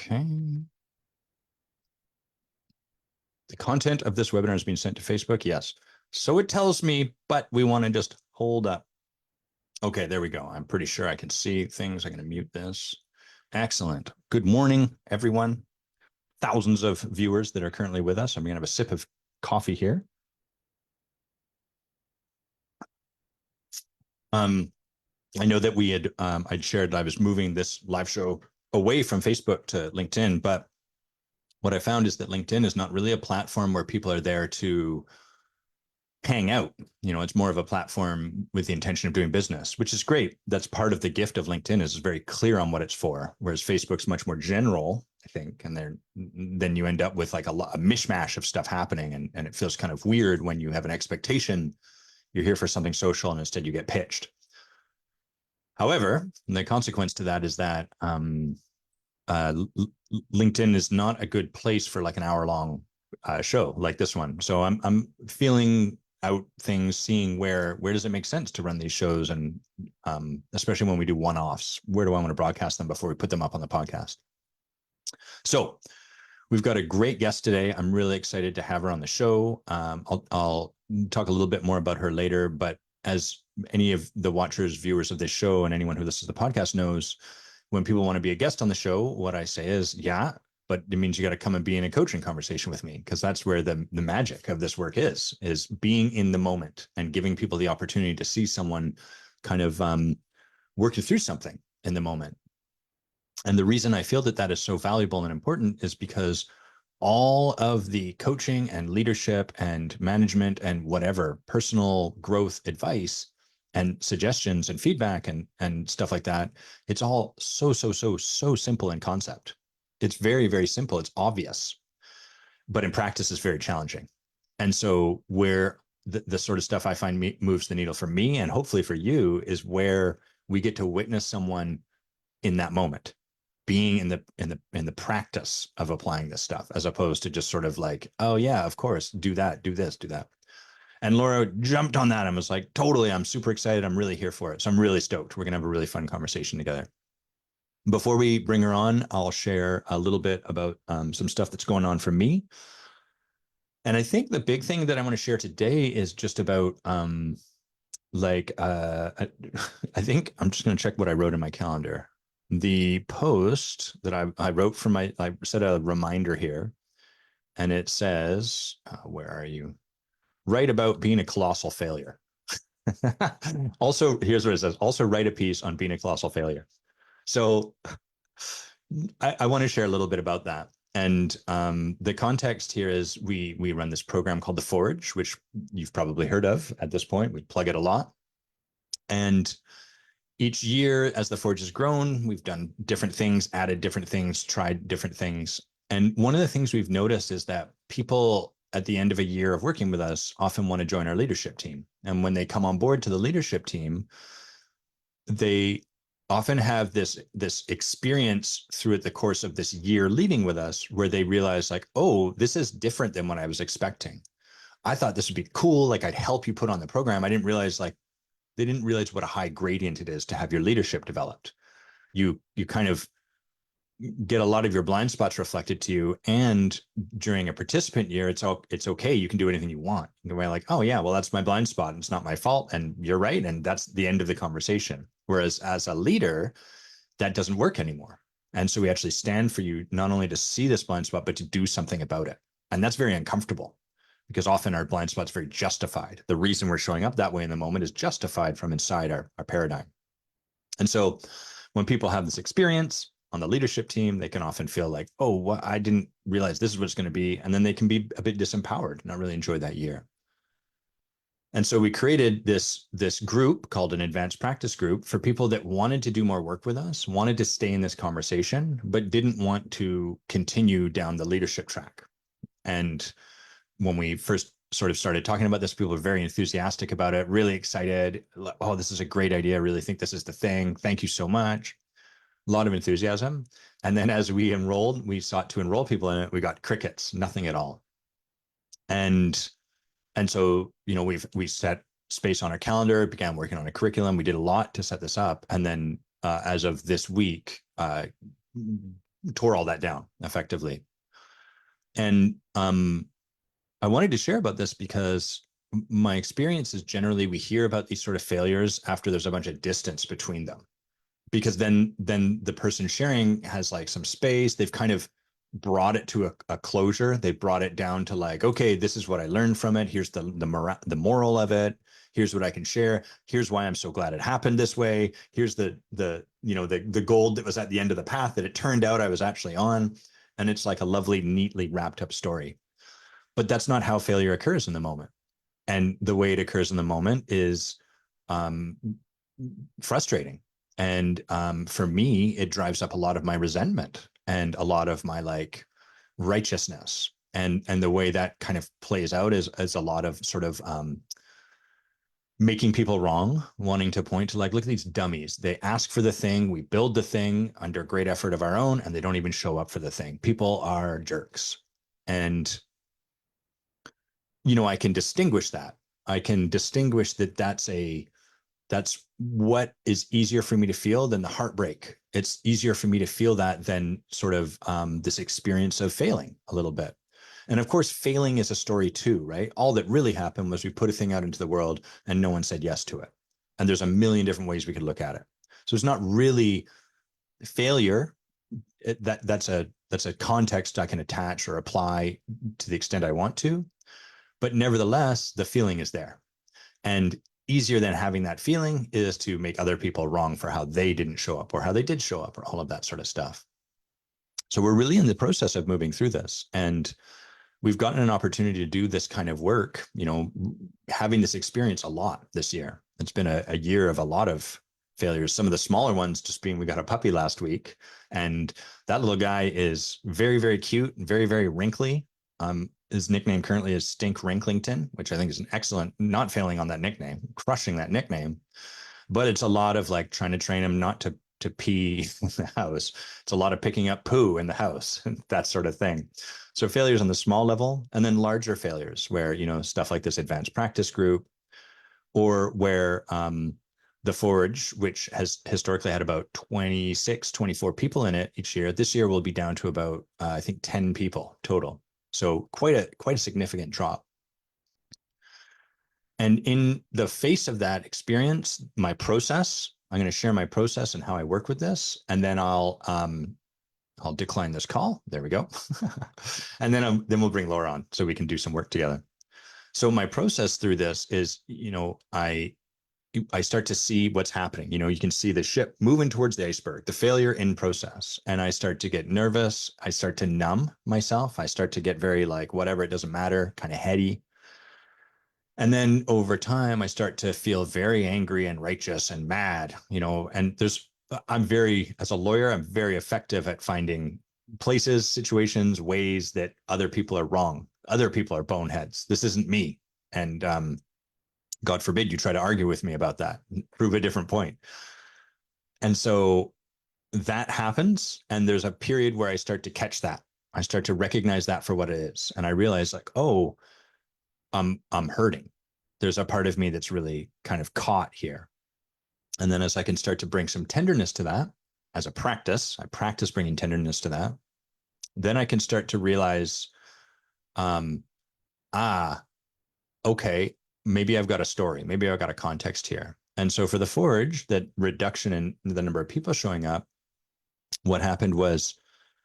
Okay. The content of this webinar is being sent to Facebook. Yes. So it tells me, but we want to just hold up. Okay, there we go. I'm pretty sure I can see things. I'm going to mute this. Excellent. Good morning, everyone. Thousands of viewers that are currently with us. I'm going to have a sip of coffee here. I know that we had I'd shared I was moving this live show away from Facebook to LinkedIn, but what I found is that LinkedIn is not really a platform where people are there to hang out. You know, it's more of a platform with the intention of doing business, which is great. That's part of the gift of LinkedIn, is very clear on what it's for, whereas Facebook's much more general, I think, and then you end up with like a mishmash of stuff happening, and it feels kind of weird when you have an expectation you're here for something social and instead you get pitched. However, the consequence to that is that LinkedIn is not a good place for like an hour-long show like this one. So I'm feeling out things, seeing where does it make sense to run these shows, and especially when we do one-offs, where do I want to broadcast them before we put them up on the podcast? So we've got a great guest today. I'm really excited to have her on the show. I'll talk a little bit more about her later, but as any of the watchers, viewers of this show, and anyone who listens to the podcast knows, when people want to be a guest on the show, what I say is, yeah, but it means you got to come and be in a coaching conversation with me, because that's where the magic of this work is being in the moment and giving people the opportunity to see someone kind of working through something in the moment. And the reason I feel that that is so valuable and important is because all of the coaching and leadership and management and whatever personal growth advice and suggestions and feedback and stuff like that, it's all so simple in concept. It's very, very simple. It's obvious, but in practice, it's very challenging. And so where the sort of stuff I find moves the needle for me, and hopefully for you, is where we get to witness someone in that moment, being in the practice of applying this stuff, as opposed to just sort of like, oh yeah, of course, do that, do this, do that. And Laura jumped on that and was like, totally, I'm super excited. I'm really here for it. So I'm really stoked. We're going to have a really fun conversation together. Before we bring her on, I'll share a little bit about some stuff that's going on for me. And I think the big thing that I want to share today is just about I think I'm just going to check what I wrote in my calendar. The post that I wrote for I set a reminder here, and it says, where are you? Write about being a colossal failure. Also, here's what it says. Also write a piece on being a colossal failure. So I want to share a little bit about that. And the context here is we run this program called The Forge, which you've probably heard of at this point. We plug it a lot. And each year, as The Forge has grown, we've done different things, added different things, tried different things. And one of the things we've noticed is that people at the end of a year of working with us often want to join our leadership team. And when they come on board to the leadership team, they often have this experience throughout the course of this year leading with us, where they realize like, oh, this is different than what I was expecting. I thought this would be cool. Like, I'd help you put on the program. I didn't realize they didn't realize what a high gradient it is to have your leadership developed. You kind of get a lot of your blind spots reflected to you. And during a participant year, it's okay. You can do anything you want. You can be like, oh yeah, well, that's my blind spot. It's not my fault. And you're right. And that's the end of the conversation. Whereas as a leader, that doesn't work anymore. And so we actually stand for you not only to see this blind spot, but to do something about it. And that's very uncomfortable, because often our blind spot's very justified. The reason we're showing up that way in the moment is justified from inside our paradigm. And so when people have this experience on the leadership team, they can often feel like, oh, well, I didn't realize this is what it's going to be. And then they can be a bit disempowered, not really enjoy that year. And so we created this group called an advanced practice group for people that wanted to do more work with us, wanted to stay in this conversation, but didn't want to continue down the leadership track. And when we first sort of started talking about this, people were very enthusiastic about it, really excited. Oh, this is a great idea. I really think this is the thing. Thank you so much. A lot of enthusiasm. And then as we sought to enroll people in it, we got crickets, nothing at all. And so, you know, we set space on our calendar, began working on a curriculum. We did a lot to set this up. And then as of this week, tore all that down effectively. And I wanted to share about this because my experience is generally we hear about these sort of failures after there's a bunch of distance between them, because then the person sharing has like some space. They've kind of brought it to a closure. They brought it down to like, okay, this is what I learned from it. Here's the moral of it. Here's what I can share. Here's why I'm so glad it happened this way. Here's the gold that was at the end of the path that it turned out I was actually on. And it's like a lovely, neatly wrapped up story. But that's not how failure occurs in the moment. And the way it occurs in the moment is um, frustrating. And for me, it drives up a lot of my resentment and a lot of my like righteousness. And the way that kind of plays out is a lot of sort of making people wrong, wanting to point to like, look at these dummies. They ask for the thing, we build the thing under great effort of our own, and they don't even show up for the thing. People are jerks. And I can distinguish that. I can distinguish that that's what is easier for me to feel than the heartbreak. It's easier for me to feel that than sort of this experience of failing a little bit. And of course, failing is a story too, right? All that really happened was we put a thing out into the world and no one said yes to it. And there's a million different ways we could look at it. So it's not really failure. That's a context I can attach or apply to the extent I want to. But nevertheless, the feeling is there. And easier than having that feeling is to make other people wrong for how they didn't show up or how they did show up or all of that sort of stuff. So we're really in the process of moving through this. And we've gotten an opportunity to do this kind of work, having this experience a lot this year. It's been a year of a lot of failures. Some of the smaller ones just being, we got a puppy last week, and that little guy is very, very cute and very, very wrinkly. His nickname currently is Stink Wrinklington, which I think is an excellent, not failing on that nickname, crushing that nickname. But it's a lot of like trying to train him not to pee in the house. It's a lot of picking up poo in the house, that sort of thing. So failures on the small level, and then larger failures where, stuff like this advanced practice group, or where the Forge, which has historically had about 26, 24 people in it each year, this year will be down to about, I think, 10 people total. So quite a significant drop. And in the face of that experience, my process, I'm going to share my process and how I work with this, and then I'll decline this call. There we go. And then we'll bring Laura on so we can do some work together. So my process through this is, I start to see what's happening. You can see the ship moving towards the iceberg, the failure in process. And I start to get nervous. I start to numb myself. I start to get very like, whatever, it doesn't matter, kind of heady. And then over time, I start to feel very angry and righteous and mad, and as a lawyer, I'm very effective at finding places, situations, ways that other people are wrong. Other people are boneheads. This isn't me. And God forbid you try to argue with me about that, prove a different point. And so that happens. And there's a period where I start to catch that. I start to recognize that for what it is. And I realize like, oh, I'm hurting. There's a part of me that's really kind of caught here. And then as I can start to bring some tenderness to that as a practice, I practice bringing tenderness to that. Then I can start to realize, okay, maybe I've got a story. Maybe I've got a context here. And so for the Forge, that reduction in the number of people showing up, what happened was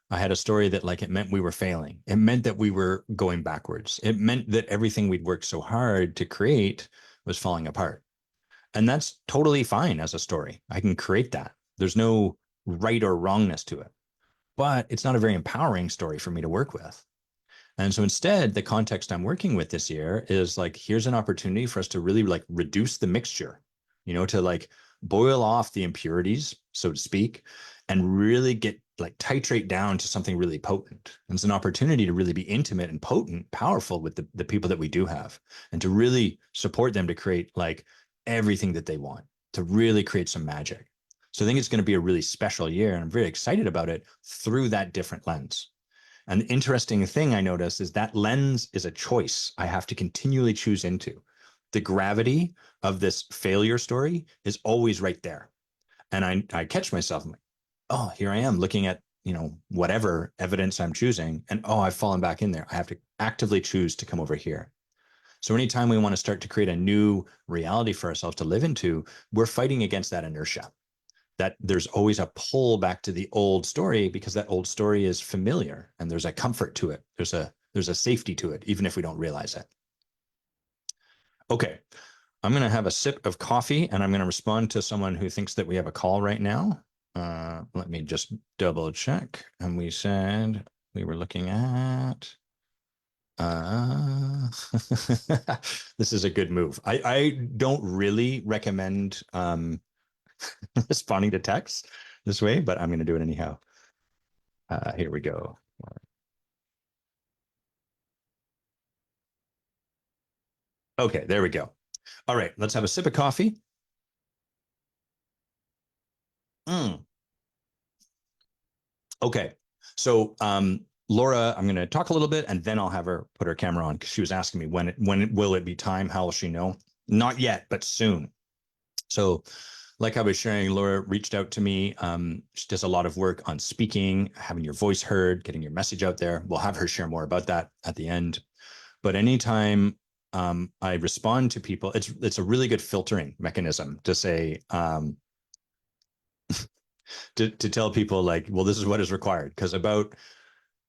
I had a story that like it meant we were failing. It meant that we were going backwards. It meant that everything we'd worked so hard to create was falling apart. And that's totally fine as a story. I can create that. There's no right or wrongness to it. But it's not a very empowering story for me to work with. And so instead, the context I'm working with this year is like, here's an opportunity for us to really like reduce the mixture, to like boil off the impurities, so to speak, and really get like titrate down to something really potent. And it's an opportunity to really be intimate and potent, powerful with the people that we do have, and to really support them to create like everything that they want, to really create some magic. So I think it's going to be a really special year, and I'm very excited about it through that different lens. And the interesting thing I notice is that lens is a choice I have to continually choose into. The gravity of this failure story is always right there. And I catch myself, I'm like, oh, here I am looking at whatever evidence I'm choosing, and oh, I've fallen back in there. I have to actively choose to come over here. So anytime we want to start to create a new reality for ourselves to live into, we're fighting against that inertia. That there's always a pull back to the old story because that old story is familiar and there's a comfort to it. There's a safety to it, even if we don't realize it. Okay, I'm going to have a sip of coffee and I'm going to respond to someone who thinks that we have a call right now. Let me just double check. And we said we were looking at. This is a good move. I don't really recommend responding to texts this way, but I'm going to do it anyhow. Here we go. Okay, there we go. All right, let's have a sip of coffee. Okay, so Laura, I'm going to talk a little bit, and then I'll have her put her camera on because she was asking me when will it be time? How will she know? Not yet, but soon. So, like I was sharing, Laura reached out to me. She does a lot of work on speaking, having your voice heard, getting your message out there. We'll have her share more about that at the end. But anytime I respond to people, it's a really good filtering mechanism to say to tell people like, well, this is what is required, because about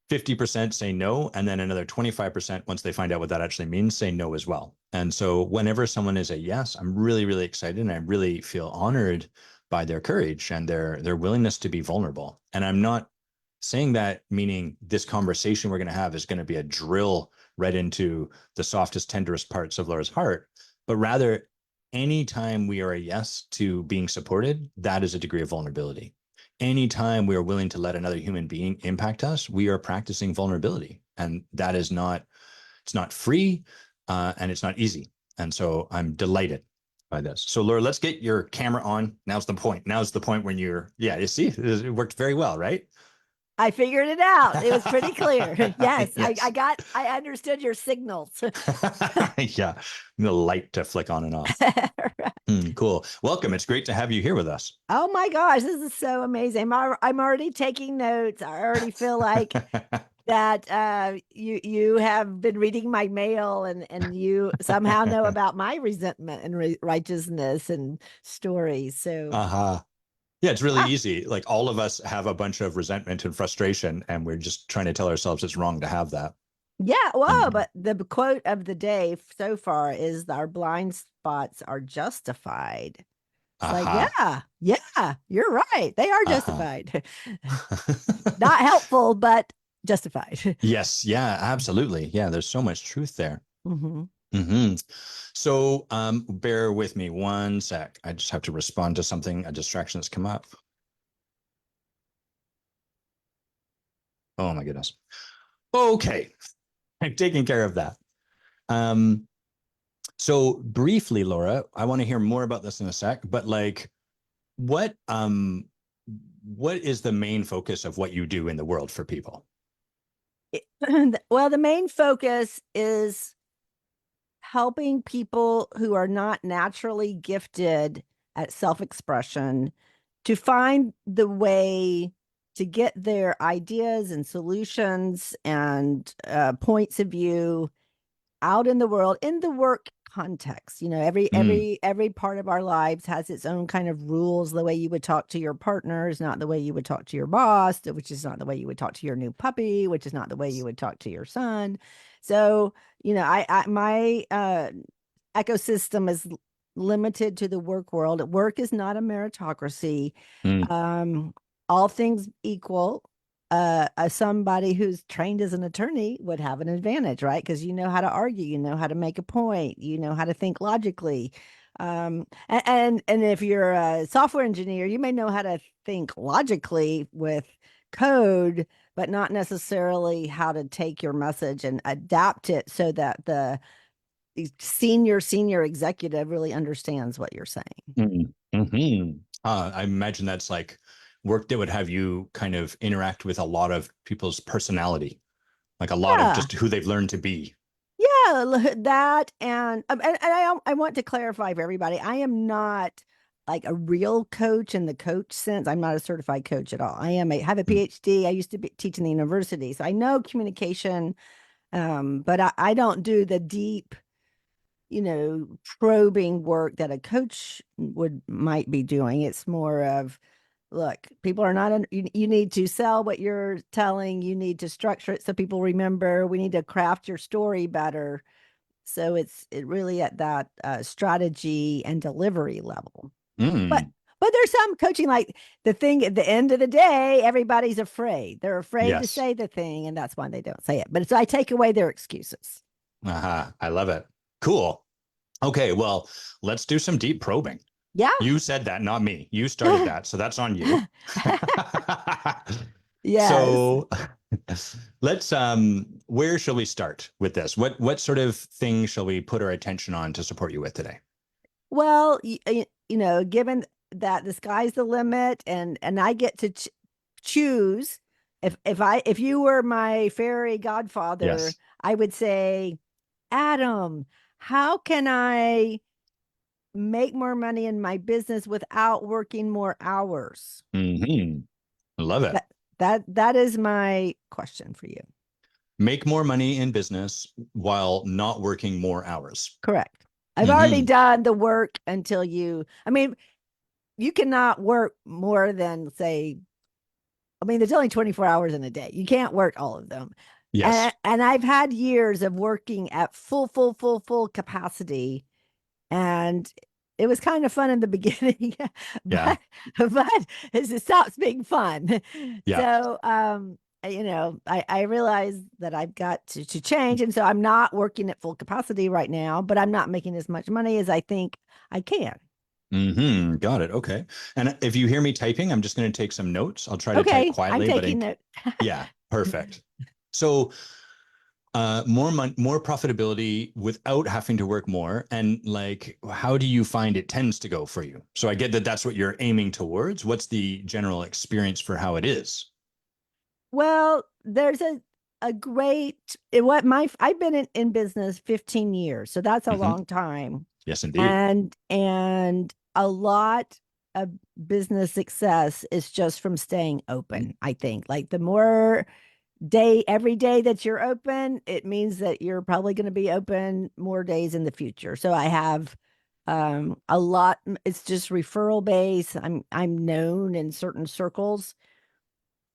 50% say no, and then another 25%, once they find out what that actually means, say no as well. And so whenever someone is a yes, I'm really, really excited, and I really feel honored by their courage and their willingness to be vulnerable. And I'm not saying that meaning this conversation we're going to have is going to be a drill right into the softest, tenderest parts of Laura's heart, but rather anytime we are a yes to being supported, that is a degree of vulnerability. Anytime we are willing to let another human being impact us, we are practicing vulnerability. And that is not, it's not free and it's not easy. And so I'm delighted by this. So Laura, let's get your camera on. Now's the point. Now's the point when you see, it worked very well, right? I figured it out. It was pretty clear. Yes, yes. I understood your signals. Yeah, the light to flick on and off. Cool. Welcome. It's great to have you here with us. Oh my gosh, this is so amazing. I'm already taking notes. I already feel like that you have been reading my mail and you somehow know about my resentment and righteousness and stories. So Uh-huh. Yeah, it's really yeah. easy. Like all of us have a bunch of resentment and frustration, and we're just trying to tell ourselves it's wrong to have that. Yeah, well, And but the quote of the day so far is our blind spots are justified. It's like, aha, yeah, you're right. They are uh-huh. justified. Not helpful, but justified. Yes, yeah, absolutely. Yeah, there's so much truth there. Hmm. Hmm. So bear with me one sec. I just have to respond to something, a distraction that's come up. Oh my goodness. Okay, I'm taking care of that. Um, so briefly, Laura, I want to hear more about this in a sec, but like what what is the main focus of what you do in the world for people? Well, the main focus is helping people who are not naturally gifted at self expression to find the way to get their ideas and solutions and points of view out in the world in the work context. every Mm, every every part of our lives has its own kind of rules. The way you would talk to your partner is not the way you would talk to your boss, which is not the way you would talk to your new puppy, which is not the way you would talk to your son. So I my ecosystem is limited to the work world. Work is not a meritocracy. mm, um all things equal, somebody who's trained as an attorney would have an advantage, right? Because you know how to argue, you know how to make a point, you know how to think logically. And if you're a software engineer, you may know how to think logically with code, but not necessarily how to take your message and adapt it so that the senior executive really understands what you're saying. mm, mhm. I imagine that's like work that would have you kind of interact with a lot of people's personality, like a lot of Yeah. just who they've learned to be. Yeah, that and I want to clarify for everybody, I am not like a real coach in the coach sense. I'm not a certified coach at all. Have a Mm. PhD. I used to teach in the university, so I know communication, but I don't do the deep, probing work that a coach would might be doing. It's more of, look, people are not, you need to sell what you're telling. You need to structure it so people remember. We need to craft your story better. So it really at that strategy and delivery level. But Mm. but there's some coaching, like the thing at the end of the day, everybody's afraid. They're afraid to Yes. say the thing, and that's why they don't say it. But it's I take away their excuses. Uh-huh. I love it. Cool. Okay, well, let's do some deep probing. Yeah. You said that, not me. You started that, so that's on you. Yes. So let's where shall we start with this? What sort of thing shall we put our attention on to support you with today? Well, given that the sky's the limit, and I get to choose, if you were my fairy godfather, Yes. I would say, Adam, how can I make more money in my business without working more hours? Mm-hmm. Love it. That is my question for you. Make more money in business while not working more hours. Correct. I've already Mm-hmm. done the work until I mean, you cannot work more than, say, I mean, there's only 24 hours in a day. You can't work all of them. And Yes. I've had years of working at full capacity, and it was kind of fun in the beginning, Yeah. but it stops being fun. Yeah. So I realize that I've got to change, and so I'm not working at full capacity right now, but I'm not making as much money as I think I can. Mm-hmm. Got it. Okay. And if you hear me typing, I'm just going to take some notes. I'll try to type Okay, I'm quietly, but taking note. yeah, perfect. So more money, more profitability without having to work more. And like, how do you find it tends to go for you? So I get that that's what you're aiming towards. What's the general experience for how it is? Well, there's a great I've been in business 15 years, so that's a Mm-hmm. long time. Yes, indeed. And a lot of business success is just from staying open, I think. Like the more every day that you're open, it means that you're probably going to be open more days in the future. So I have a lot, it's just referral base. I'm known in certain circles,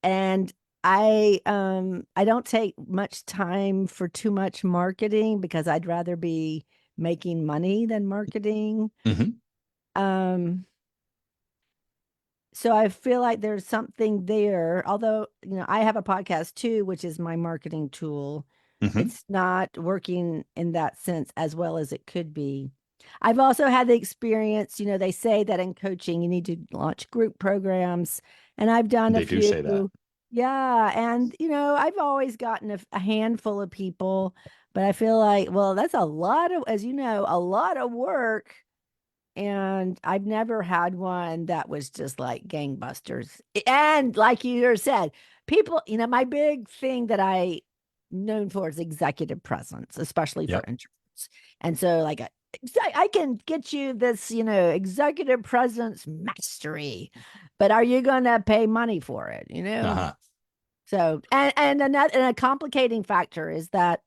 and I don't take much time for too much marketing because I'd rather be making money than marketing. Mm-hmm. Um, so I feel like there's something there. Although, I have a podcast too, which is my marketing tool. Mm-hmm. It's not working in that sense as well as it could be. I've also had the experience, they say that in coaching you need to launch group programs, and I've done a They do few. say that. Yeah, and I've always gotten a handful of people, but I feel like, well, that's a lot of, as you know, a lot of work, and I've never had one that was just like gangbusters. And like you said, people, my big thing that I known for is executive presence, especially for Yep. introverts. And so like I can get you this, executive presence mastery, but are you going to pay money for it? Uh-huh. So, and a complicating factor is that,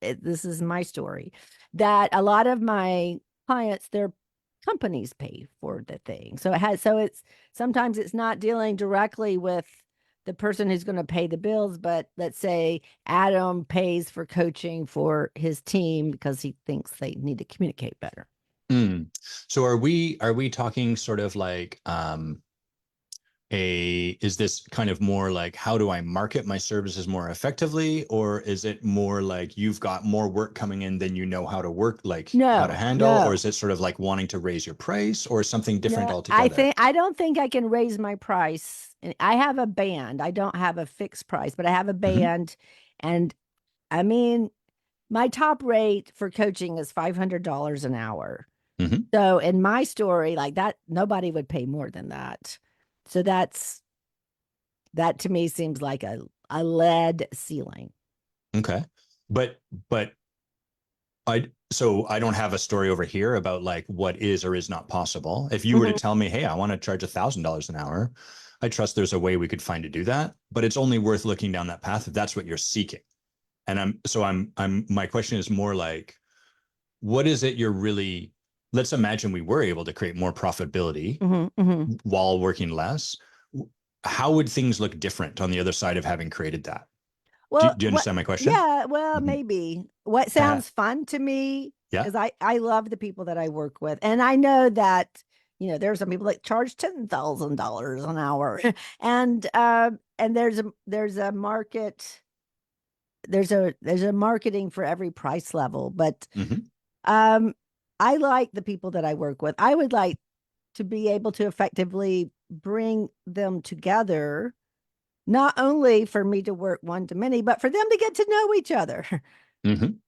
this is my story, that a lot of my clients, their companies pay for the thing. So it's sometimes it's not dealing directly with the person who's going to pay the bills, but let's say Adam pays for coaching for his team because he thinks they need to communicate better. Mm. So are we talking sort of like is this kind of more like how do I market my services more effectively, or is it more like you've got more work coming in than you know how to work, like how to No, handle, or no. is it sort of like wanting to raise your price or something different No, altogether? I don't think I can raise my price. I have a band. I don't have a fixed price, but I have a Hmm. band, and I mean, my top rate for coaching is $500 an hour. Hmm. So in my story, like that, nobody would pay more than that. So that to me seems like a lead ceiling. Okay. But So I don't have a story over here about like what is or is not possible. If you were to Mhm. tell me, hey, I want to charge $1,000 an hour, I trust there's a way we could find to do that. But it's only worth looking down that path if that's what you're seeking. And my question is more like, what is it you're really, let's imagine we were able to create more profitability Mhm. Mhm. while working less. How would things look different on the other side of having created that? Well, Do you what? understand my question? Yeah, well, Mm-hmm. maybe. What Uh, sounds fun to me, yeah. because I love the people that I work with, and I know that there are some people that charge $10,000 an hour, and there's a market, there's a marketing for every price level, but Mm-hmm. um, I like the people that I work with. I would like to be able to effectively bring them together, not only for me to work one to many, but for them to get to know each other. Mm-hmm.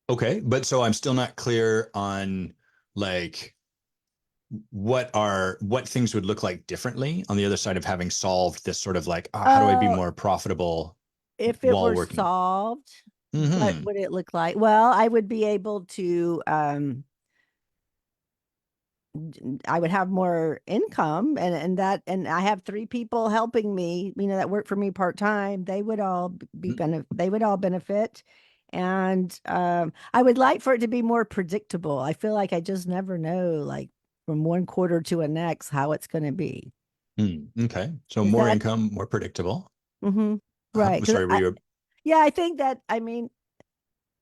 Okay, but so I'm still not clear on like what things would look like differently on the other side of having solved this sort of like, how do I be Uh, more profitable if it while were working? solved, what Hmm. would it look like? Well, I would be able to, I would have more income, and I have three people helping me, that work for me part time. They would all benefit. And I would like for it to be more predictable. I feel like I just never know, like from one quarter to a next, how it's going to be. Okay, so Is more that income, more predictable. right? Because Sorry, were you? yeah, I think that, I mean,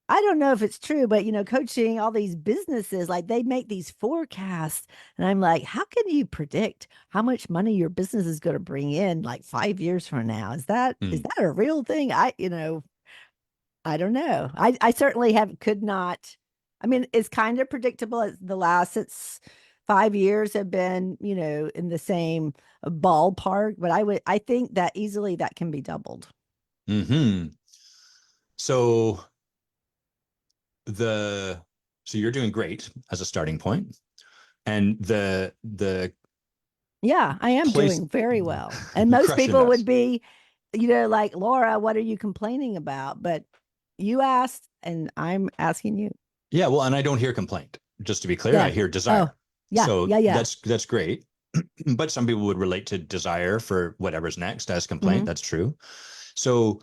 I don't know if it's true, but coaching all these businesses, like they make these forecasts, and I'm like, how can you predict how much money your business is going to bring in like 5 years from now? Is Hmm. that a real thing? I don't know. I certainly have could not. I mean, it's kind of predictable. It's 5 years have been, in the same ballpark, but I think that easily that can be doubled. Hmm. So the so you're doing great as a starting point, and the Yeah, I am place doing very well. And you're most crushing people would this. be, like, Laura, what are you complaining about? But you asked, and I'm asking you. Yeah, well, and I don't hear complaint. Just to be clear, I Yeah. hear Oh, desire. yeah, So yeah, yeah. that's great. But some people would relate to desire for whatever's next as complaint. Hmm. That's true. So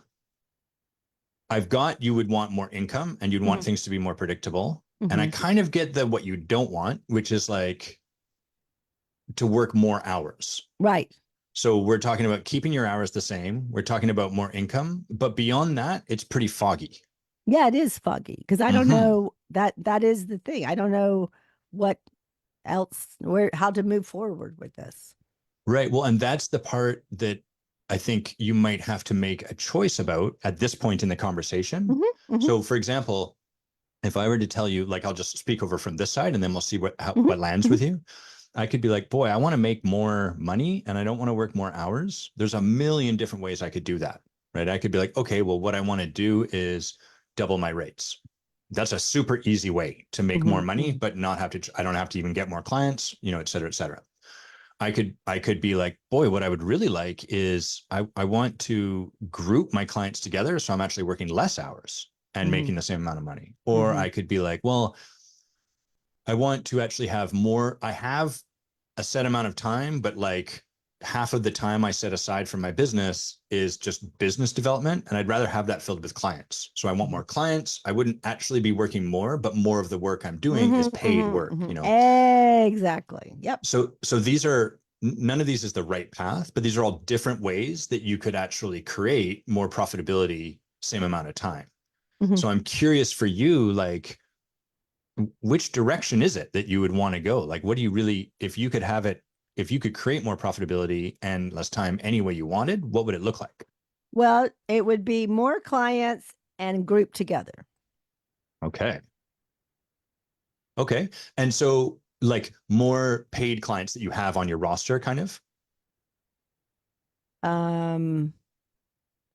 I've got you would want more income and you'd want Hmm. things to be more predictable. And I Hmm. kind of get the what you don't want, which is like to work more hours. Right. So we're talking about keeping your hours the same. We're talking about more income, but beyond that, it's pretty foggy. Yeah, it is foggy because I don't Mm-hmm. know that is the thing. I don't know what else, how to move forward with this. Right. Well, and that's the part that I think you might have to make a choice about at this point in the conversation. Hmm. Hmm. So, for example, if I were to tell you, like, I'll just speak over from this side, and then we'll see Hmm. what lands Hmm. with you. I could be like, boy, I want to make more money, and I don't want to work more hours. There's a million different ways I could do that. Right. I could be like, okay, well, what I want to do is double my rates. That's a super easy way to make more Hmm. money, Hmm. but not have to. I don't have to even get more clients, et cetera, et cetera. I could be like, boy, what I would really like is I want to group my clients together so I'm actually working less hours and Hmm. making the same amount of money. Or Hmm. I could be like, well, I want to actually have more. I have a set amount of time, but like half of the time I set aside for my business is just business development. And I'd rather have that filled with clients. So I want more clients. I wouldn't actually be working more, but more of the work I'm doing Hmm. is paid Hmm. work, Hmm. you know? Exactly. Yep. So these are none of these is the right path, but these are all different ways that you could actually create more profitability same amount of time. Hmm. So I'm curious for you, like which direction is it that you would want to go? Like what do you really, if you could have it, if you could create more profitability and less time any way you wanted, what would it look like? Well, it would be more clients and grouped together. Okay. Okay. And so like more paid clients that you have on your roster kind of Um,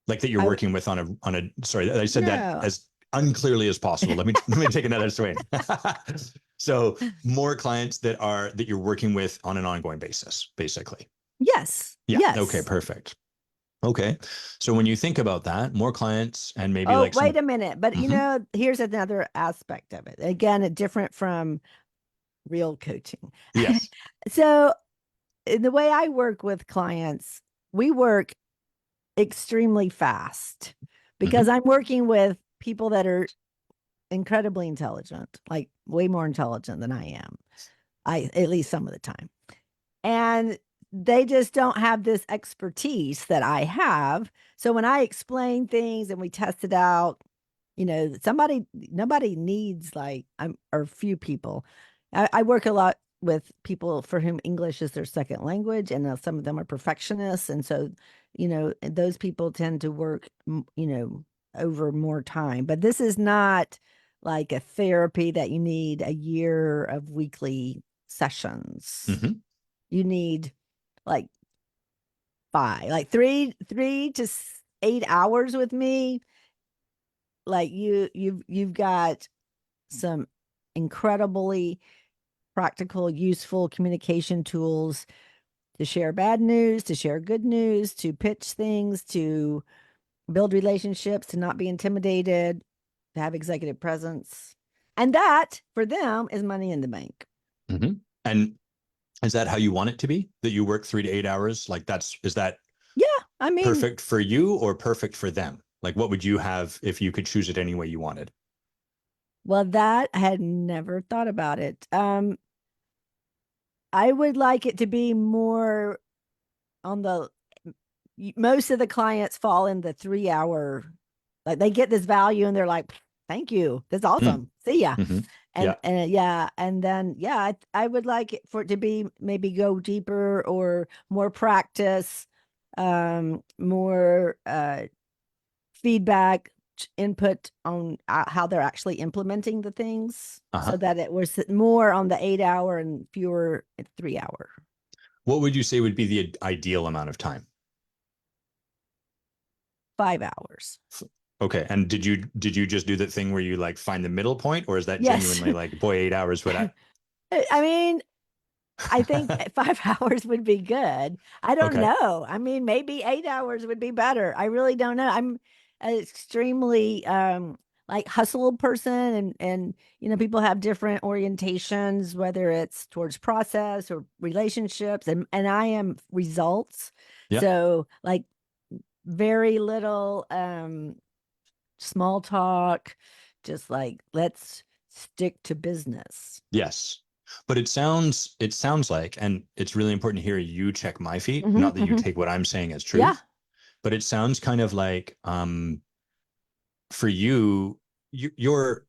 like that you're I working with on a sorry, I said that no. as unclearly as possible. Let me take another swing. So more clients that you're working with on an ongoing basis, basically. Yes. Yeah. Okay, Yes. perfect. Okay. So when you think about that, more clients and maybe Oh, like wait some, a minute. But Mhm. here's another aspect of it. Again, different from real coaching. Yes. So the way I work with clients, we work extremely fast because Hmm. I'm working with people that are incredibly intelligent, like way more intelligent than I am. I at least some of the time. And they just don't have this expertise that I have. So when I explain things and we test it out, nobody needs like or few people. I work a lot with people for whom English is their second language, and some of them are perfectionists, and so those people tend to work, over more time. But this is not like a therapy that you need a year of weekly sessions. Hmm. You need like five, like three to 8 hours with me. Like you've got some incredibly practical, useful communication tools to share bad news, to share good news, to pitch things, to build relationships, to not be intimidated, to have executive presence. And that for them is money in the bank. Hmm. And is that how you want it to be? That you work 3 to 8 hours? Like is that Yeah. I mean, perfect for you or perfect for them? Like what would you have if you could choose it any way you wanted? well, that I had never thought about it. I would like it to be more on the most of the clients fall in the 3 hour, like they get this value and they're like, thank you, that's Mm. awesome, see ya. Hmm. and Yeah. and yeah, and then yeah, I would like it for it to be maybe go deeper or more practice, more feedback, input on how they're actually implementing the things, so Uh-huh. that it was more on the 8 hour and fewer at 3 hour. What would you say would be the ideal amount of time? 5 hours. Okay. And did you just do the thing where you like find the middle point, or is that Yes. genuinely like, boy, 8 hours would I? I mean, I think 5 hours would be good. I don't Okay. know. I mean, maybe 8 hours would be better. I really don't know. I'm an extremely like hustle person, and people have different orientations, whether it's towards process or relationships, and I am results. Yeah. So like very little small talk, just like let's stick to business. Yes. But it sounds like, and it's really important to hear you check my feet, Hmm. not that you Hmm. take what I'm saying as Yeah. truth, but it sounds kind of like for you, you're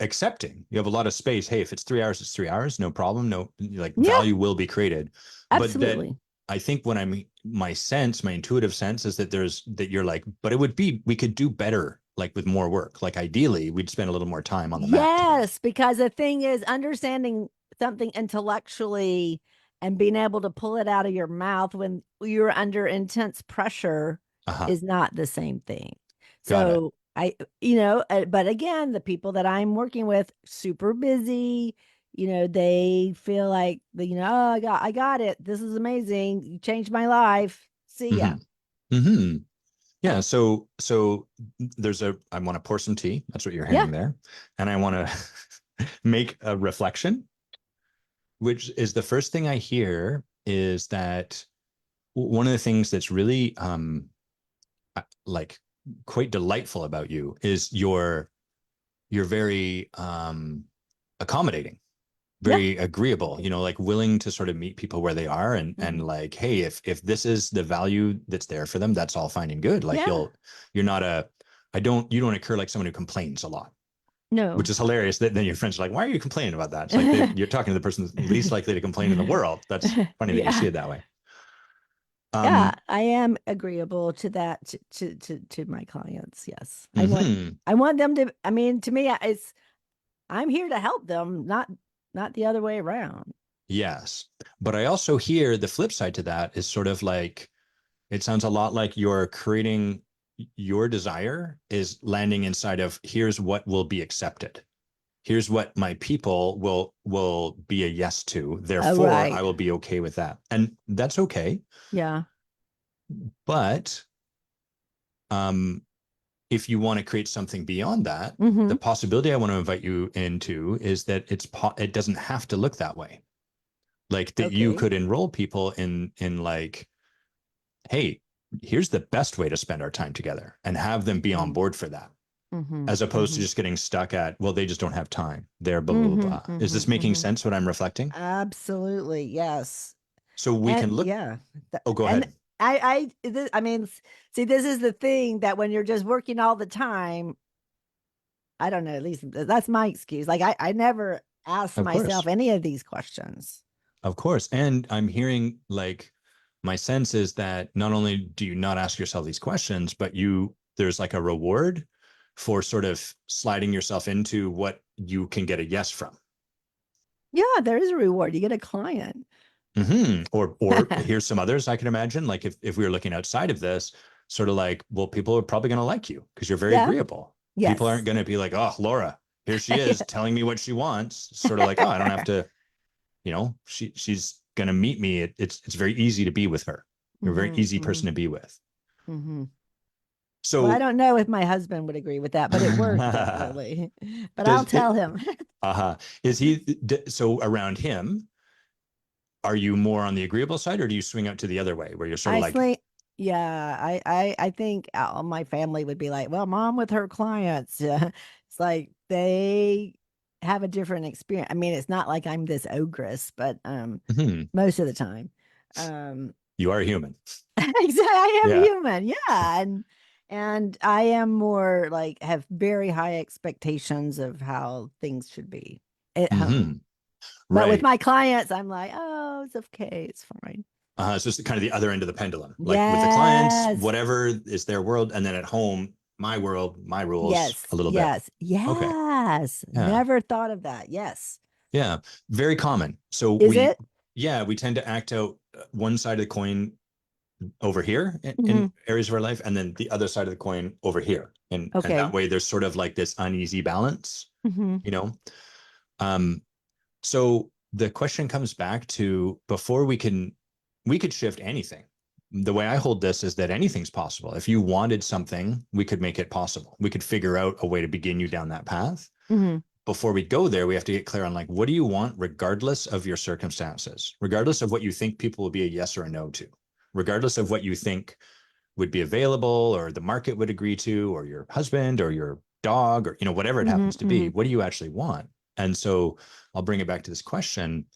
accepting. You have a lot of space. Hey, if it's 3 hours, it's 3 hours, no problem. No, like Yeah, value will be created. But that absolutely. I think when my intuitive sense is that you're like, but it would be, we could do better, like with more work. Like ideally, we'd spend a little more time on the mat together. Yes, because the thing is, understanding something intellectually and being able to pull it out of your mouth when you're under intense pressure Uh-huh. is not the same thing. Got it. So but again, the people that I'm working with, super busy, they feel like oh, I got it. This is amazing. You changed my life. See ya. Mm-hmm. Mm-hmm. Yeah. So I want to pour some tea. That's what you're Yeah. hearing there. And I want to make a reflection, which is the first thing I hear is that one of the things that's really like quite delightful about you is you're very accommodating, Yeah. very agreeable, like willing to sort of meet people where they are, and Mhm. like, hey, if this is the value that's there for them, that's all fine and good. Like Yeah. you're not a you don't occur like someone who complains a lot, which No. is hilarious. That then your friends are like, why are you complaining about that? It's like you're talking to the person least likely to complain in the world. That's funny that you see Yeah. it that way. Yeah, Um, I am agreeable to that, to my clients. Yes. mhm. I want them to, I mean, to me, I'm here to help them, not the other way around. Yes. But I also hear the flip side to that is sort of like, it sounds a lot like you're creating your desire is landing inside of here's what will be accepted. Here's what my people will be a yes to. Oh, Therefore, I right. will be okay with that. And that's okay. Yeah. But Um, if you want to create something beyond that, Mm-hmm. the possibility I want to invite you into is that it doesn't have to look that way. Like that you Okay. could enroll people in like, hey, here's the best way to spend our time together and have them be on Mm-hmm. board for that, Mm-hmm. as opposed to Mm-hmm. just getting stuck at, well, they just don't have time. They're blah, blah, Mm-hmm. blah. Is Mm-hmm. this making Mm-hmm. sense what I'm reflecting? Absolutely. Yes. So we And can look, yeah. oh, go And ahead. I mean, see, this is the thing that when you're just working all the time, I don't know, at least that's my excuse. Like I never asked Of myself course. any of these questions. Of course. And I'm hearing like my sense is that not only do you not ask yourself these questions, but there's like a reward for sort of sliding yourself into what you can get a yes from. Yeah, there is a reward. You get a client. Or here's some others I can imagine. Like if we were looking outside of this, sort of like, well, people are probably going to like you because you're very Yeah. agreeable. People aren't Yes. going to be like, oh, Laura, here she is telling me what she wants. Sort of like, oh, I don't have to, she's going to meet me. It's very easy to be with her. You're a very Mm-hmm, easy mm-hmm, person to be with. mm-hmm. Well, I So, don't know if my husband would agree with that, but it worked definitely. But I'll does tell it, him. is he, so around him, are you more on the agreeable side or do you swing out to the other way where you're sort of I like, sleep. Yeah, I think all my family would be like, well, mom with her clients, it's like they have a different experience. I mean, it's not like I'm this ogress, but hmm, most of the time, um, you are a human. exactly, I am Yeah. human, yeah, and I am more like have very high expectations of how things should be at home. Hmm. But with Right. my clients, I'm like, oh, it's okay, it's fine. So it's kind of the other end of the pendulum. Like with the clients, Yes. whatever is their world, and then at home, my world, my rules, Yes, a little bit. yes, Okay. yes. Yeah. Never thought of that. Yes. Yeah. Very common. So Is it? yeah, we tend to act out one side of the coin over here Hmm. in areas of our life, and then the other side of the coin over here. And that Okay. way, there's sort of like this uneasy balance, Hmm. you know. Um, So the question comes back to before we could shift anything. The way I hold this is that anything's possible. If you wanted something, we could make it possible. We could figure out a way to begin you down that path. Hmm. Before we go there, we have to get clear on like, what do you want, regardless of your circumstances, regardless of what you think people will be a yes or a no to, regardless of what you think would be available or the market would agree to, or your husband or your dog, or whatever it Hmm. happens to be. Hmm. What do you actually want? And so I'll bring it back to this question.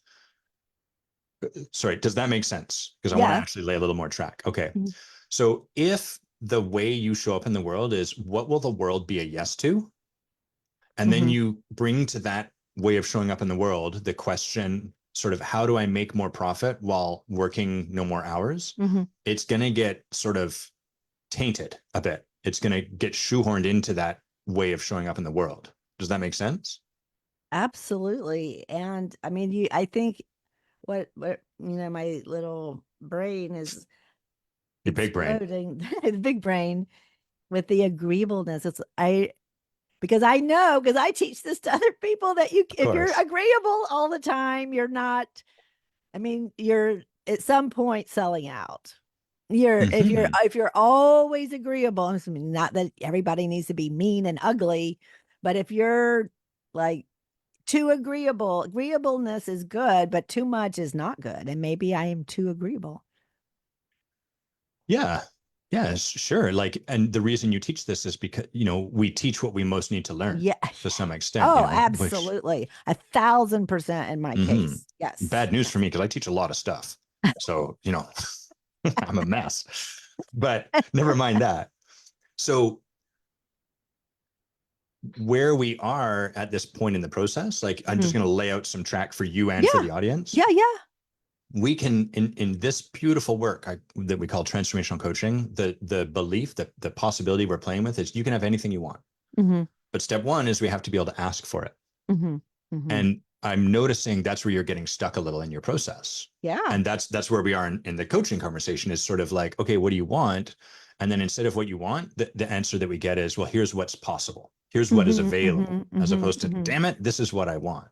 Sorry, does that make sense? Because I want to Yeah. actually lay a little more track. Okay. Mhm. So if the way you show up in the world is what will the world be a yes to? And then Hmm. you bring to that way of showing up in the world the question sort of how do I make more profit while working no more hours? Hmm. It's going to get sort of tainted a bit. It's going to get shoehorned into that way of showing up in the world. Does that make sense? Absolutely. And I mean, I think what, my little brain is Your big brain. exploding, the big brain with the agreeableness. Because I know, because I teach this to other people that Of if you're course. agreeable all the time, you're not, I mean, you're at some point selling out. Mm-hmm. If you're always agreeable, I mean, not that everybody needs to be mean and ugly, but if you're like too agreeable, agreeableness is good, but too much is not good. And maybe I am too agreeable. Yeah. Yeah, sure. Like, and the reason you teach this is because, we teach what we most need to learn Yeah. to some extent, Oh, which, absolutely. 1,000% in my hmm, case. Yes. bad news for Yes. me because I teach a lot of stuff. So, I'm a mess, but never mind that. So, where we are at this point in the process, like, I'm Mhm. just going to lay out some track for you and for Yeah. the audience. Yeah. Yeah. We can in this beautiful work that we call transformational coaching, the belief that the possibility we're playing with is you can have anything you want, Hmm. but step one is we have to be able to ask for it. Hmm. Hmm. And I'm noticing that's where you're getting stuck a little in your process. Yeah. And that's where we are in the coaching conversation is sort of like, okay, what do you want? And then instead of what you want, the answer that we get is, well, here's what's possible, here's what is Hmm. Hmm. available, as Hmm. opposed to, Hmm. damn it, this is what I want.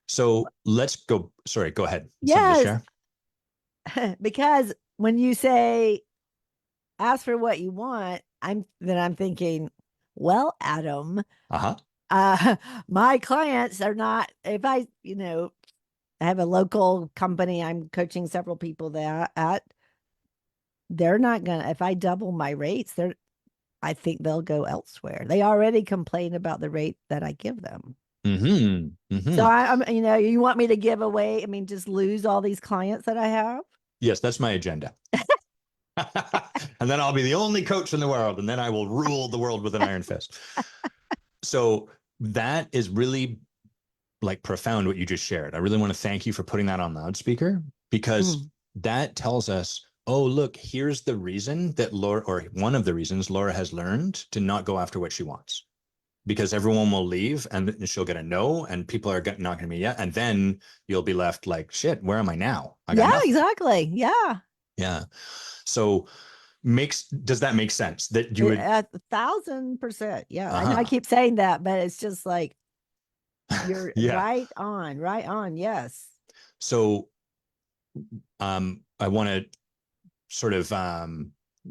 So let's go. Sorry, go ahead. Something to Yes. share. Because when you say ask for what you want, I'm thinking, well, Adam, Uh-huh. uh, my clients are not, if I have a local company I'm coaching several people that at, they're not gonna, if I double my rates, I think they'll go elsewhere. They already complain about the rate that I give them. Mm-hmm. So Mm-hmm. you want me to give away, I mean, just lose all these clients that I have? Yes, that's my agenda. And then I'll be the only coach in the world, and then I will rule the world with an iron fist. So that is really like profound what you just shared. I really want to thank you for putting that on loudspeaker, because Mm. that tells us, oh, look, here's the reason that Laura, or one of the reasons Laura has learned to not go after what she wants, because everyone will leave and she'll get a no, and people are not going to be, yeah. And then you'll be left like, shit, where am I now? I got Yeah, nothing. exactly. Yeah. Yeah. So does that make sense that you would, 1,000%. Yeah. I know I uh-huh. keep saying that, but it's just like you're Yeah. right on, right on. Yes. So I want to sort of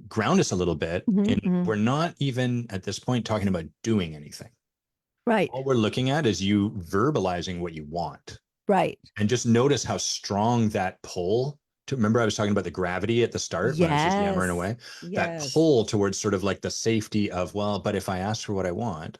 ground us a little bit Hmm. in, Hmm. we're not even at this point talking about doing anything. Right. All we're looking at is you verbalizing what you want. Right. And just notice how strong that pull to, remember I was talking about the gravity at the start when I was just yammering Yes. away, that Yes. pull towards sort of like the safety of, well, but if I ask for what I want.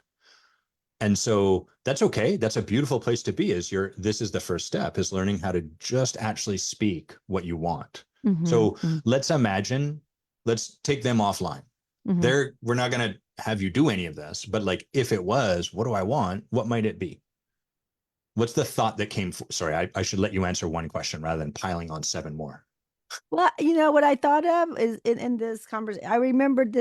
And so that's okay. That's a beautiful place to be, is this is the first step, is learning how to just actually speak what you want. Hmm. So let's imagine, let's take them offline. Hmm. We're not going to have you do any of this, but like, if it was, what do I want? What might it be? What's the thought that came? Sorry, I should let you answer one question rather than piling on seven more. Well, what I thought of is in this conversation, I remembered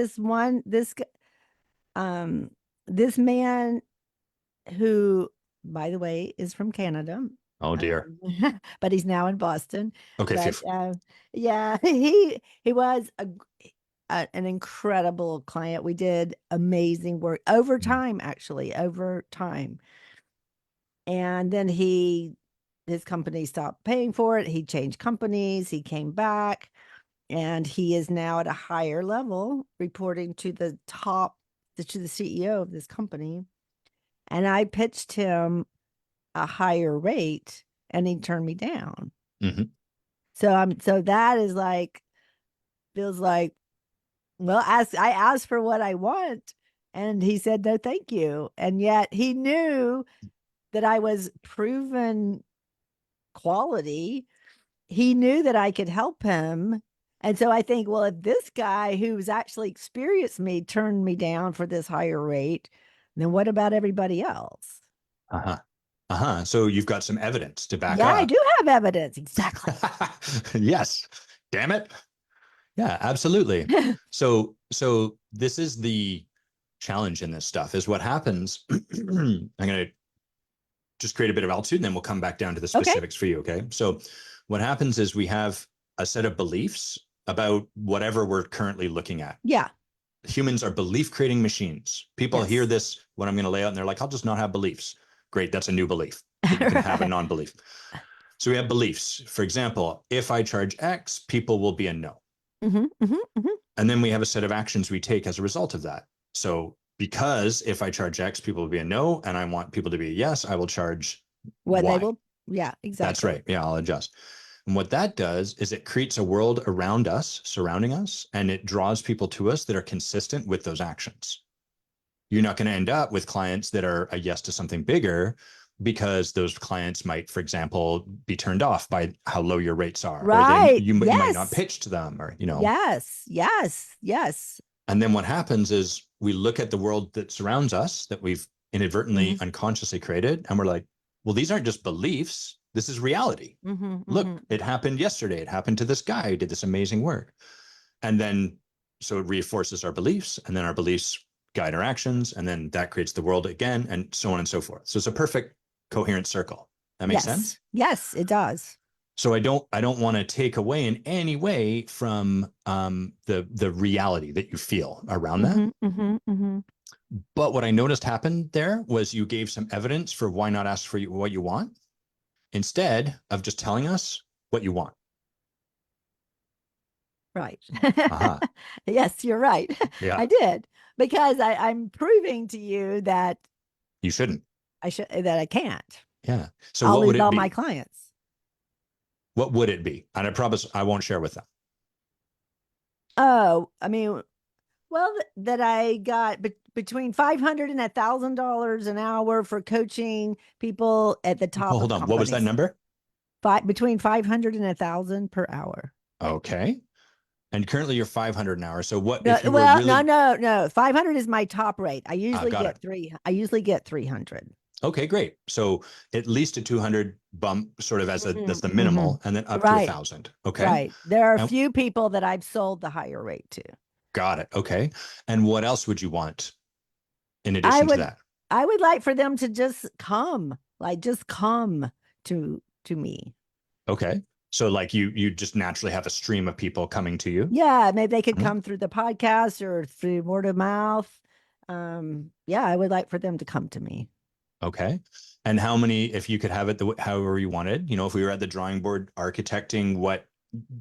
um, this man who, by the way, is from Canada. Oh dear. Um, but he's now in Boston. Okay, But phew. yeah, he was an incredible client. We did amazing work over Mm. time, actually, over time. And then his company stopped paying for it. He changed companies. He came back, and he is now at a higher level, reporting to the CEO of this company. And I pitched him a higher rate, and he turned me down. Mhm. So that is like, feels like, well, I asked for what I want, and he said no thank you. And yet he knew that I was proven quality. He knew that I could help him. And so I think, well, if this guy who's actually experienced me turned me down for this higher rate, then what about everybody else? Uh-huh. Uh-huh. So you've got some evidence to back Yeah, I up. do have evidence. Exactly. Yes. Damn it. Yeah, absolutely. So this is the challenge in this stuff, is what happens. I'm going to just create a bit of altitude, and then we'll come back down to the Okay. specifics for you. Okay. So what happens is we have a set of beliefs about whatever we're currently looking at. Yeah. Humans are belief creating machines. People hear Yes. this, what I'm going to lay out, and they're like, I'll just not have beliefs. Great. That's a new belief that you can have a Right. non belief. So we have beliefs. For example, if I charge X, people will be a no. Hmm. Hmm. Hmm. And then we have a set of actions we take as a result of that. So because if I charge X, people will be a no, and I want people to be a yes, I will charge What they Y. will, yeah, That's exactly. right. Yeah, I'll adjust. And what that does is it creates a world around us, surrounding us, and it draws people to us that are consistent with those actions. You're not going to end up with clients that are a yes to something bigger, because those clients might, for example, be turned off by how low your rates are, or Right. you might not Yes. pitch to them, or Yes. Yes. Yes. And then what happens is we look at the world that surrounds us, that we've inadvertently, Hmm. unconsciously created, and we're like, well, these aren't just beliefs. This is reality. Hmm. Hmm. Look, it happened yesterday. It happened to this guy who did this amazing work. And then, so it reinforces our beliefs, and then our beliefs guide our actions, and then that creates the world again, and so on and so forth. So it's a perfect coherent circle. That makes Yes. sense? Yes, it does. So I don't want to take away in any way from the reality that you feel around that. Hmm. Hmm. Hmm. But what I noticed happened there was you gave some evidence for why not ask for what you want, instead of just telling us what you want. Right. Uh-huh. Yes, you're right. Yeah. I did because I'm proving to you that You shouldn't. I can't. Yeah. So I'll what would lose it all my be? clients. What would it be? And I promise I won't share with them. Oh, I mean, well, that I got between $500 and $1,000 an hour for coaching people at the Well, top hold of on. What was that companies. number? Between 500 and 1,000 per hour. Okay. And currently you're 500 an hour. So what No, if you were well, no, really no, no. 500 is my top rate. I usually got it. get three. I usually get 300. Okay, great. So at least a 200 bump sort of as a Hmm. that's the Hmm. minimal and then up to a Right, thousand. Okay. right. There are a And few people that I've sold the higher rate to. got it. Okay. And what else would you want in I addition to would, that? I would like for them to just come to me. Okay. So like you just naturally have a stream of people coming to you. Yeah, maybe they could Mhm. come through the podcast or through word of mouth. Yeah, I would like for them to come to me. Okay. And how many, if you could have it however you wanted, if we were at the drawing board architecting what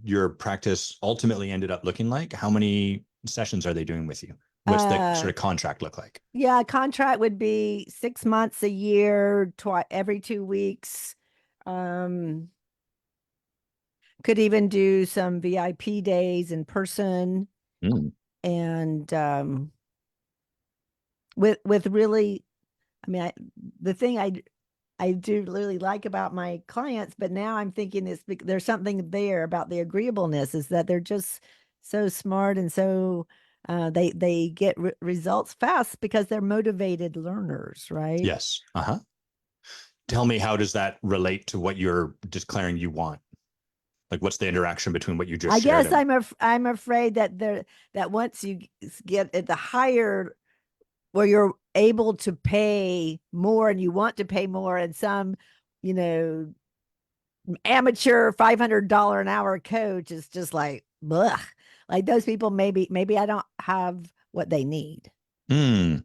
your practice ultimately ended up looking like, how many sessions are they doing with you? What's the sort Uh, of contract look like? yeah, contract would be 6 months a year, every 2 weeks. Um, could even do some VIP days in person, Mm. and with really, I mean, the thing I do really like about my clients, but now I'm thinking there's something there about the agreeableness is that they're just so smart and so they get results fast because they're motivated learners, right? Yes. Uh-huh. Tell me, how does that relate to what you're declaring you want? Like, what's the interaction between what you just I shared guess and I'm afraid that that once you get at the higher where you're able to pay more and you want to pay more and some, you know, amateur $500 an hour coach is just like, blech. Like those people, maybe I don't have what they need. mm,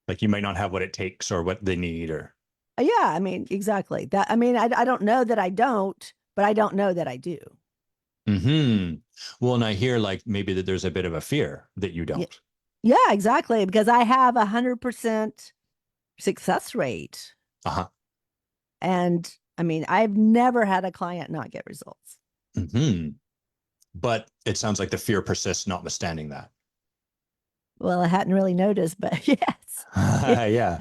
like you might not have what it takes or what they need or Yeah, I mean, exactly. That I mean, I don't know that I don't, but I don't know that I do. hmm. Well, and I hear like maybe that there's a bit of a fear that you Yeah, don't. yeah, exactly. Because I have 100% success rate. Uh-huh. And I mean, I've never had a client not get results. Hmm. But it sounds like the fear persists, notwithstanding that. Well, I hadn't really noticed, but yes. Yeah.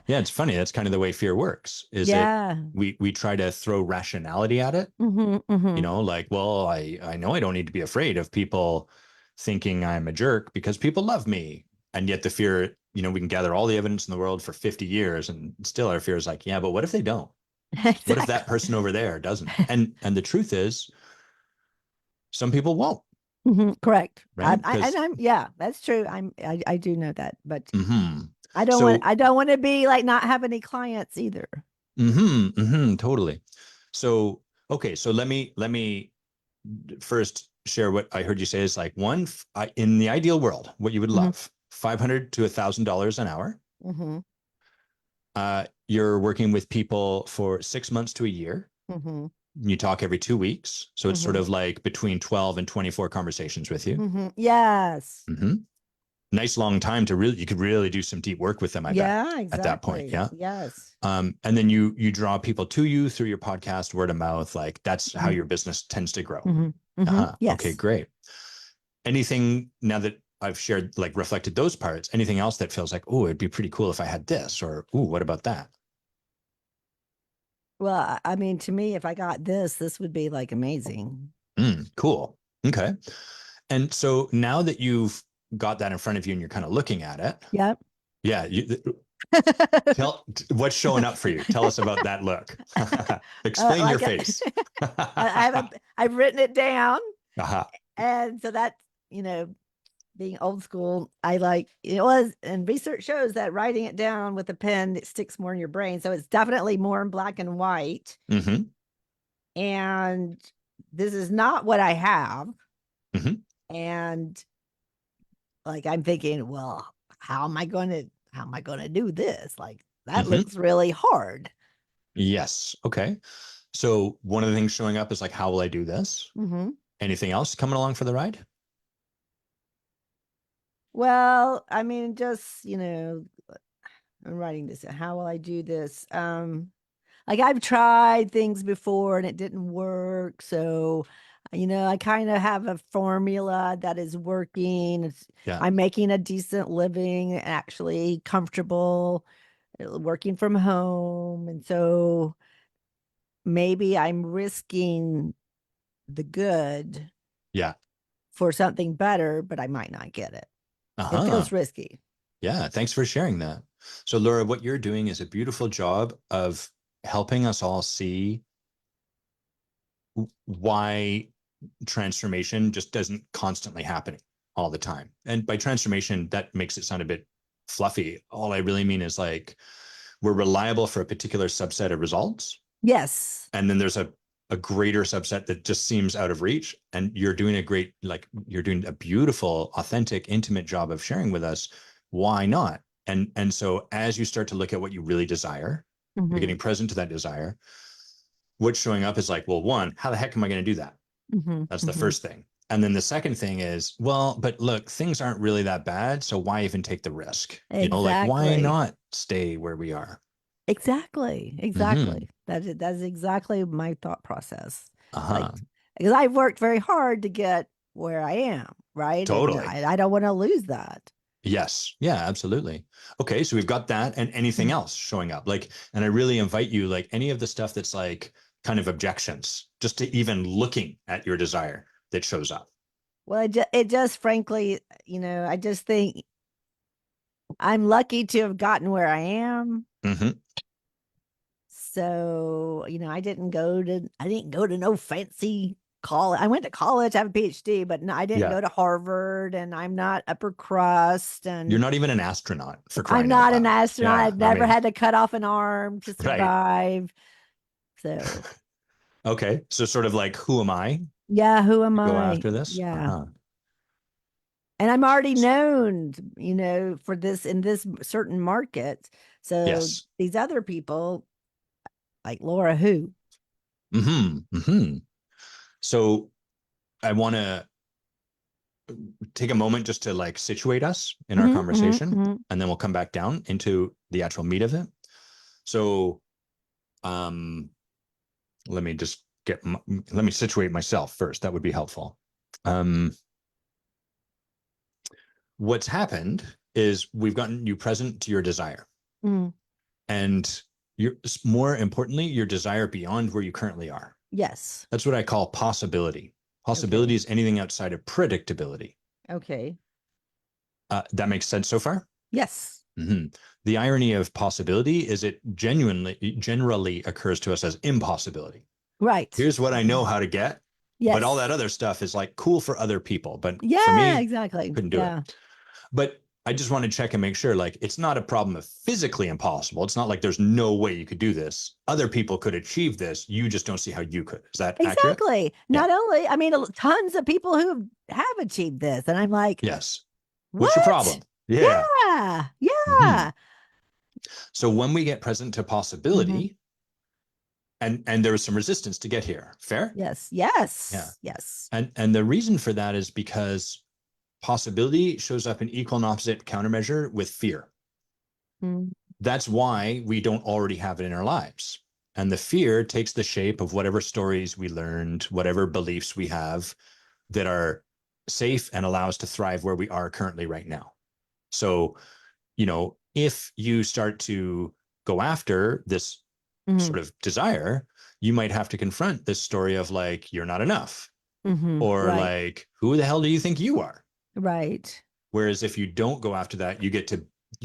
Yeah, it's funny. That's kind of the way fear works. Is it Yeah. we try to throw rationality at it, Hmm. Hmm. like, well, I know I don't need to be afraid of people thinking I'm a jerk because people love me. And yet the fear, we can gather all the evidence in the world for 50 years and still our fear is like, yeah, but what if they don't? What if that Exactly. person over there doesn't? And the truth is some people won't, Hmm. Correct. right? And Because yeah, that's true. I do know that, but mm-hmm. I So don't want to be like not have any clients either. totally. So okay, so let me first share what I heard you say is like in the ideal world, what you would Hmm. love, $500 to $1,000 an hour. Hmm. You're working with people for 6 months to a year. Hmm. You talk every 2 weeks. So it's sort Hmm. of like between 12 and 24 conversations with you. Hmm. Yes. Mm-hmm. Nice long time to you could really do some deep work with them, I bet, Yeah, at that point. exactly. Yeah. Yes. And then you draw people to you through your podcast, word of mouth. Like that's how Hmm. your business tends to grow. Hmm. Hmm. Uh-huh. Okay, Yes. great. Anything now that I've shared, like reflected those parts, anything else that feels like, oh, it'd be pretty cool if I had this, or, oh, what about that? Well, I mean, to me, if I got this would be like amazing. Cool. Okay. And so now that you've got that in front of you and you're kind of looking at it, Yep. yeah, tell what's showing up for you. Tell us about that look. Explain your Like face. I've written it down, Uh-huh. and so that's you know being old school. I like it was, and research shows that writing it down with a pen it sticks more in your brain. So it's definitely more in black and white. Mm-hmm. And this is not what I have. Mm-hmm. And like I'm thinking, well, how am I going to do this? Like that Mm-hmm. looks really hard. Yes. Okay. So one of the things showing up is like, how will I do this? Hmm. Anything else coming along for the ride? Well, I mean, just, I'm writing this. How will I do this? Like I've tried things before and it didn't work. So, I kind of have a formula that is working. Yeah. I'm making a decent living, actually comfortable, working from home. And so maybe I'm risking the good Yeah. for something better, but I might not get it. It Uh-huh. feels risky. Yeah. Thanks for sharing that. So, Laura, what you're doing is a beautiful job of helping us all see why transformation just doesn't constantly happening all the time. And by transformation, that makes it sound a bit fluffy. All I really mean is like we're reliable for a particular subset of results. Yes. And then there's a greater subset that just seems out of reach. And you're doing you're doing a beautiful, authentic, intimate job of sharing with us. Why not? And so as you start to look at what you really desire, you're Mm-hmm. getting present to that desire. What's showing up is like, well, one, how the heck am I going to do that? Mm-hmm. That's the Mm-hmm. first thing. And then the second thing is, well, but look, things aren't really that bad. So why even take the risk? Like why Exactly. not stay where we are? Exactly. Mm-hmm. Exactly. That's exactly my thought process. Like, Uh-huh. because I've worked very hard to get where I am, right? And Totally. I don't want to lose that. Yes. Yeah, absolutely. Okay. So we've got that and anything Mm. else showing up. Like, and I really invite you, like any of the stuff that's like kind of objections, just to even looking at your desire that shows up. Well, it just frankly, I just think I'm lucky to have gotten where I am. Mm-hmm. So, I didn't go to no fancy college. I went to college, I have a PhD, but no, I didn't Yeah. go to Harvard and I'm not upper crust You're and not even an astronaut for I'm crying out not an loud. astronaut. Yeah. I've I never mean, had to cut off an arm to right. survive. So, Okay. So sort of like, who am I yeah, who am to go I? after this? Yeah. Uh-huh. And I'm already known, for this in this certain market. So Yes. these other people, like Laura, who? Mm-hmm. Mm-hmm. So I want to take a moment just to like situate us in our Hmm. Hmm. conversation, Hmm. and then we'll come back down into the actual meat of it. So, um, let me just let me situate myself first. That would be helpful. Um, what's happened is we've gotten you present to your desire, Hmm. and you're more importantly, your desire beyond where you currently are. Yes. That's what I call possibility. Okay. Possibility is anything outside of predictability. Okay. That makes sense so far? Yes. Mm-hmm. The irony of possibility is it generally occurs to us as impossibility. Right. Here's what I know how to get, but all that Yes. other stuff is like cool for other people, but for Yeah, me, exactly. couldn't do it. Yeah. But I just want to check and make sure like it's not a problem of physically impossible. It's not like there's no way you could do this. Other people could achieve this. You just don't see how you could. Is that accurate? Exactly. Yeah. Not only, I mean, tons of people who have achieved this. And I'm like, Yes. What's your what? problem? Yeah. Yeah. Mm-hmm. Yeah. So when we get present to Hmm. possibility, and there was some resistance to get here. Fair? Yes. Yeah. Yes. Yes. And the reason for that is because possibility shows up in equal and opposite countermeasure with fear. Mm. That's why we don't already have it in our lives. And the fear takes the shape of whatever stories we learned, whatever beliefs we have that are safe and allow us to thrive where we are currently right now. So, if you start to go after this Hmm. sort of desire, you might have to confront this story of like, you're not enough, Hmm. or Right. like, who the hell do you think you are? Right. Whereas if you don't go after that, you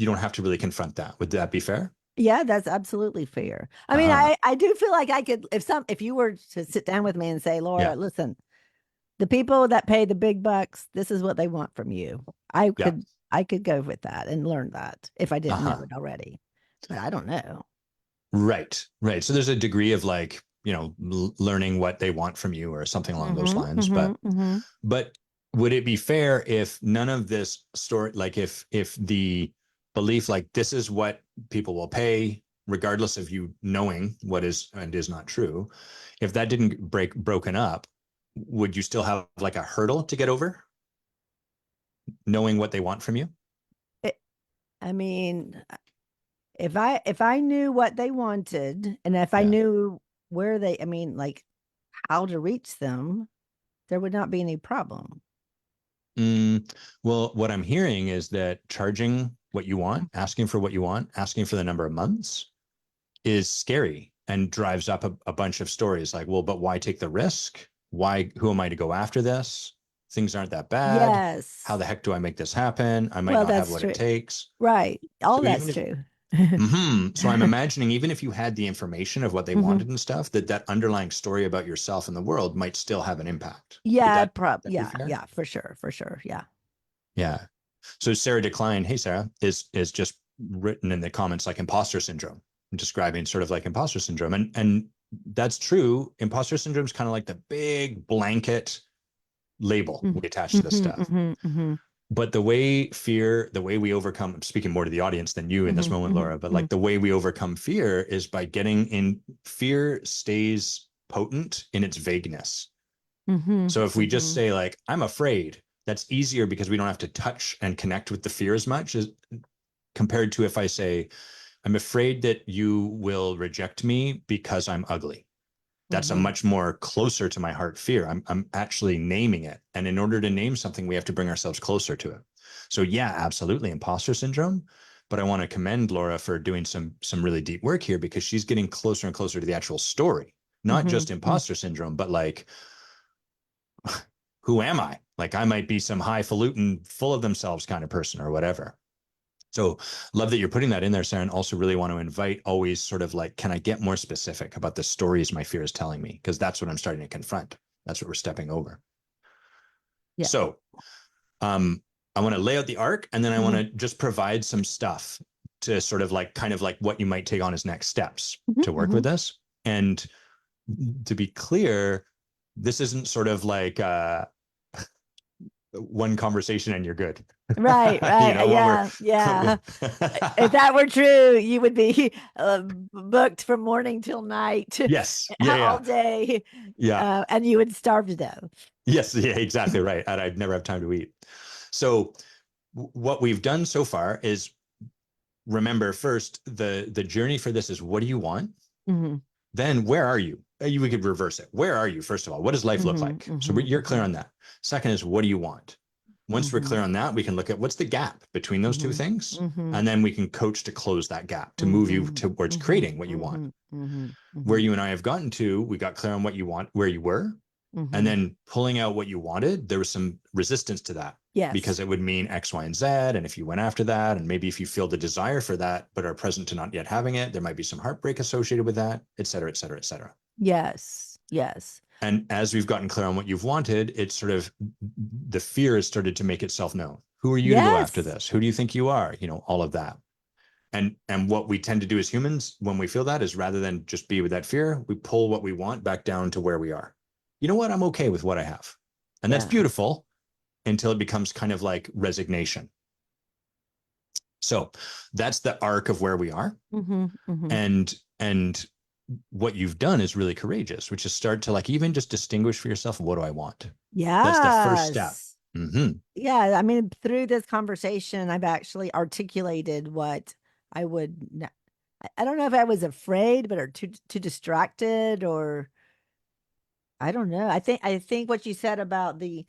don't have to really confront that. Would that be fair? Yeah, that's absolutely fair. I mean, Uh-huh. I do feel like I could, if you were to sit down with me and say, Yeah. Laura, listen, the people that pay the big bucks, this is what they want from you. I Yeah. could I could go with that and learn that if I didn't know Uh-huh. it already. But I don't know. Right. Right. So there's a degree of like, learning what they want from you or something along those Mm-hmm. lines. Mm-hmm. But Mm-hmm. but would it be fair if none of this story, like if the belief like this is what people will pay, regardless of you knowing what is and is not true, if that didn't break broken up, would you still have like a hurdle to get over knowing what they want from you? It, I mean, if I knew what they wanted and if I Yeah. knew where they, I mean, like how to reach them, there would not be any problem. Well, what I'm hearing is that charging what you want, asking for what you want, asking for the number of months is scary and drives up a bunch of stories like, well, but why take the risk? Why, who am I to go after this? Things aren't that bad. How Yes. the heck do I make this happen? I might Well, not have that's what it true. takes. Right. All So that's even if, true. so I'm imagining even if you had the information of what they Hmm. wanted and stuff, that underlying story about yourself and the world might still have an impact. Would Yeah, that be yeah, fair? yeah, for sure, for sure. Yeah. Yeah. So Sarah Decline, hey Sarah, is just written in the comments like imposter syndrome, describing sort of like imposter syndrome. And that's true. Imposter syndrome is kind of like the big blanket label we attach to this Mm-hmm, stuff. hmm, hmm, But the way fear, the way we overcome, I'm speaking more to the audience than you in this hmm, moment, hmm, Laura, but hmm, like the way we overcome fear is by getting in fear stays potent in its vagueness. hmm, So if we just hmm, say like, I'm afraid, that's easier because we don't have to touch and connect with the fear as much as compared to if I say, I'm afraid that you will reject me because I'm ugly. That's a hmm. much more closer to my heart fear. I'm actually naming it. And in order to name something, we have to bring ourselves closer to it. So yeah, absolutely imposter syndrome. But I want to commend Laura for doing some really deep work here because she's getting closer and closer to the actual story. Not Hmm, just hmm. imposter syndrome, but like, who am I? Like I might be some highfalutin, full of themselves kind of person or whatever. So love that you're putting that in there, Sarah. And also really want to invite always sort of like, can I get more specific about the stories my fear is telling me? Because that's what I'm starting to confront. That's what we're stepping over. Yeah. So I want to lay out the arc and then I want Hmm, to just provide some stuff to sort of like kind of like what you might take on as next steps hmm, to work hmm. with this. And to be clear, this isn't sort of like one conversation and you're good. Right, You right. know, what we're Yeah, yeah. If that were true, you would be booked from morning till night, yes. Yeah, all yeah. day, Yeah. and you would starve to death. Yes, yeah, exactly right. And I'd never have time to eat. So what we've done so far is remember first the journey for this is what do you want? Hmm, Then where are you? We could reverse it. Where are you? First of all, what does life look hmm, like? So hmm, you're clear hmm, on that. Second is what do you want? Once we're hmm, clear on that, we can look at what's the gap between those two hmm, things. hmm, And then we can coach to close that gap, to move you hmm, towards hmm, creating what you want. hmm, hmm, Where hmm, you and I have gotten to, we got clear on what you want, where you were, and hmm. then pulling out what you wanted, there was some resistance to that because Yes. it would mean X, Y, and Z. And if you went after that, and maybe if you feel the desire for that, but are present to not yet having it, there might be some heartbreak associated with that, et cetera, et cetera, et cetera. Yes. Yes. And as we've gotten clear on what you've wanted, it's sort of the fear has started to make itself known. Who are you to go after Yes. this? Who do you think you are? You know, all of that. And what we tend to do as humans when we feel that is rather than just be with that fear, we pull what we want back down to where we are. You know what? I'm okay with what I have. And that's Yes. beautiful until it becomes kind of like resignation. So that's the arc of where we are. Hmm, hmm. And what you've done is really courageous, which is start to like even just distinguish for yourself, what do I want? That's the first step. Yes. Mm-hmm. Yeah. I mean, through this conversation, I've actually articulated what I would. I don't know if I was afraid, but or too distracted, or I don't know. I think what you said about the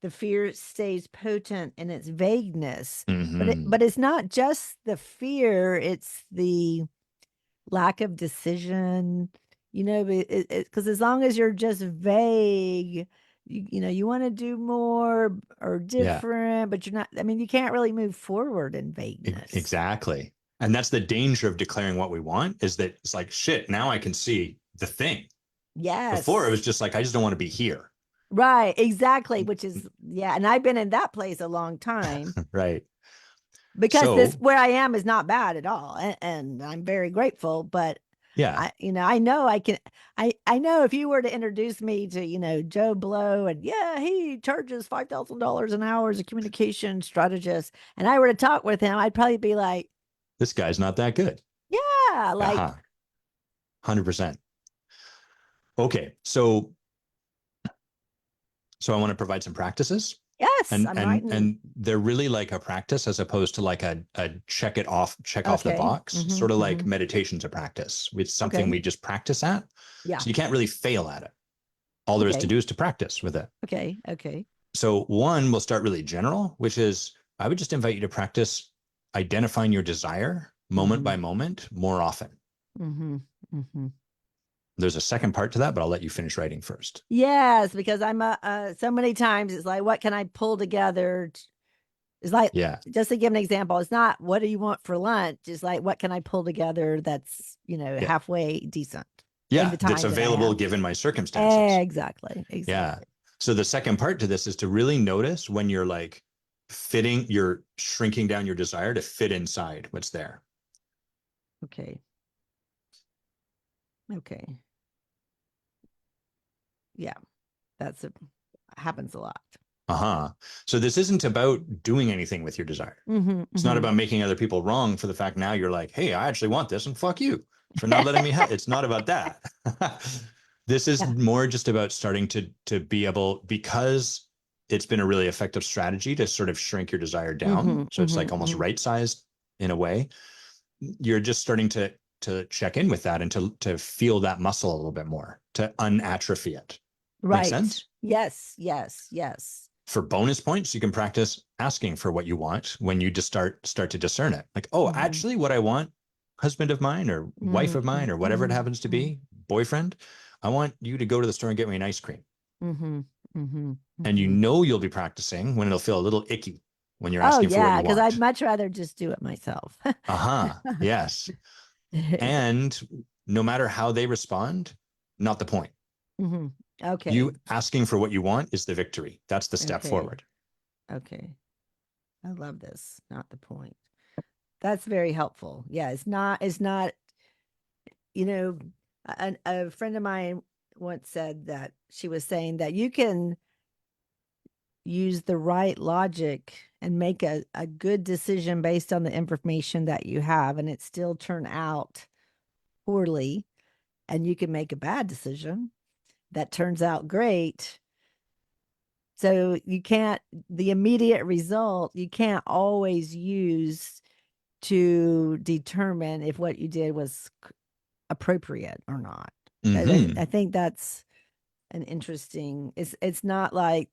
fear stays potent in its vagueness, Mm-hmm. but it's not just the fear; it's the lack of decision. You know, because as long as you're just vague, you want to do more or Yeah, different, but you're not. I mean, you can't really move forward in vagueness. exactly. And that's the danger of declaring what we want is that it's like, shit, now I can see the thing. Before it was Yes. just like, I just don't want to be here. Right, exactly, which is yeah, and I've been in that place a long time Right. because this So, where I am is not bad at all, and I'm very grateful, but yeah, I know I can I know if you were to introduce me to, Joe Blow and yeah, he charges $5,000 an hour as a communication strategist, and I were to talk with him, I'd probably be like, this guy's not that good. yeah, Uh-huh. like 100%. Okay. So So I want to provide some practices. Yes, And I'm and writing. and they're really like a practice as opposed to like a check off the Okay. box, sort of like Mm-hmm. meditation's a practice. It's something Okay. we just practice at. Yeah. So you can't really fail at it. All there is to Okay. do is to practice with it. Okay. Okay. So one will start really general, which is I would just invite you to practice identifying your desire moment Mm-hmm. by moment more often. Mm-hmm. Mm-hmm. There's a second part to that, but I'll let you finish writing first. Yes, because I'm so many times it's like, what can I pull together? It's like, Yeah. just to give an example, it's not what do you want for lunch? It's like, what can I pull together that's, Yeah. halfway decent in Yeah. the That's time that I available have. given my circumstances. Exactly. Yeah. Exactly. So the second part to this is to really notice when you're like you're shrinking down your desire to fit inside what's there. Okay. Okay. Yeah. That's a happens a lot. Uh-huh. So this isn't about doing anything with your desire. Mm-hmm. It's not Mm-hmm. about making other people wrong for the fact now you're like, hey, I actually want this and fuck you for not letting me have. It's not about that. This is Yeah. more just about starting to be able, because it's been a really effective strategy to sort of shrink your desire down. Mm-hmm. So it's like almost Mm-hmm. right sized in a way. You're just starting to check in with that and to feel that muscle a little bit more, to unatrophy it. Make Right. sense? Yes. Yes. Yes. For bonus points, you can practice asking for what you want when you just start to discern it. Like, oh, Mm-hmm. actually, what I want, husband of mine or wife of Mm-hmm. mine or whatever it happens to Mm-hmm. be, boyfriend, I want you to go to the store and get me an ice cream. Mm-hmm. Mm-hmm. And you Mm-hmm. know you'll be practicing when it'll feel a little icky when you're Oh asking for what yeah, you because I'd want. much rather just do it myself. Uh-huh. Yes. And no matter how they respond, not the point. Hmm. Okay. You asking for what you want is the victory. That's the step Okay. forward. Okay. I love this. Not the point. That's very helpful. Yeah, it's not, you know, a friend of mine once said that she was saying that you can use the right logic and make a good decision based on the information that you have and it still turn out poorly and you can make a bad decision that turns out great. So you can't, the immediate result, you can't always use to determine if what you did was appropriate or not. I Mm-hmm. think that's an interesting, it's not like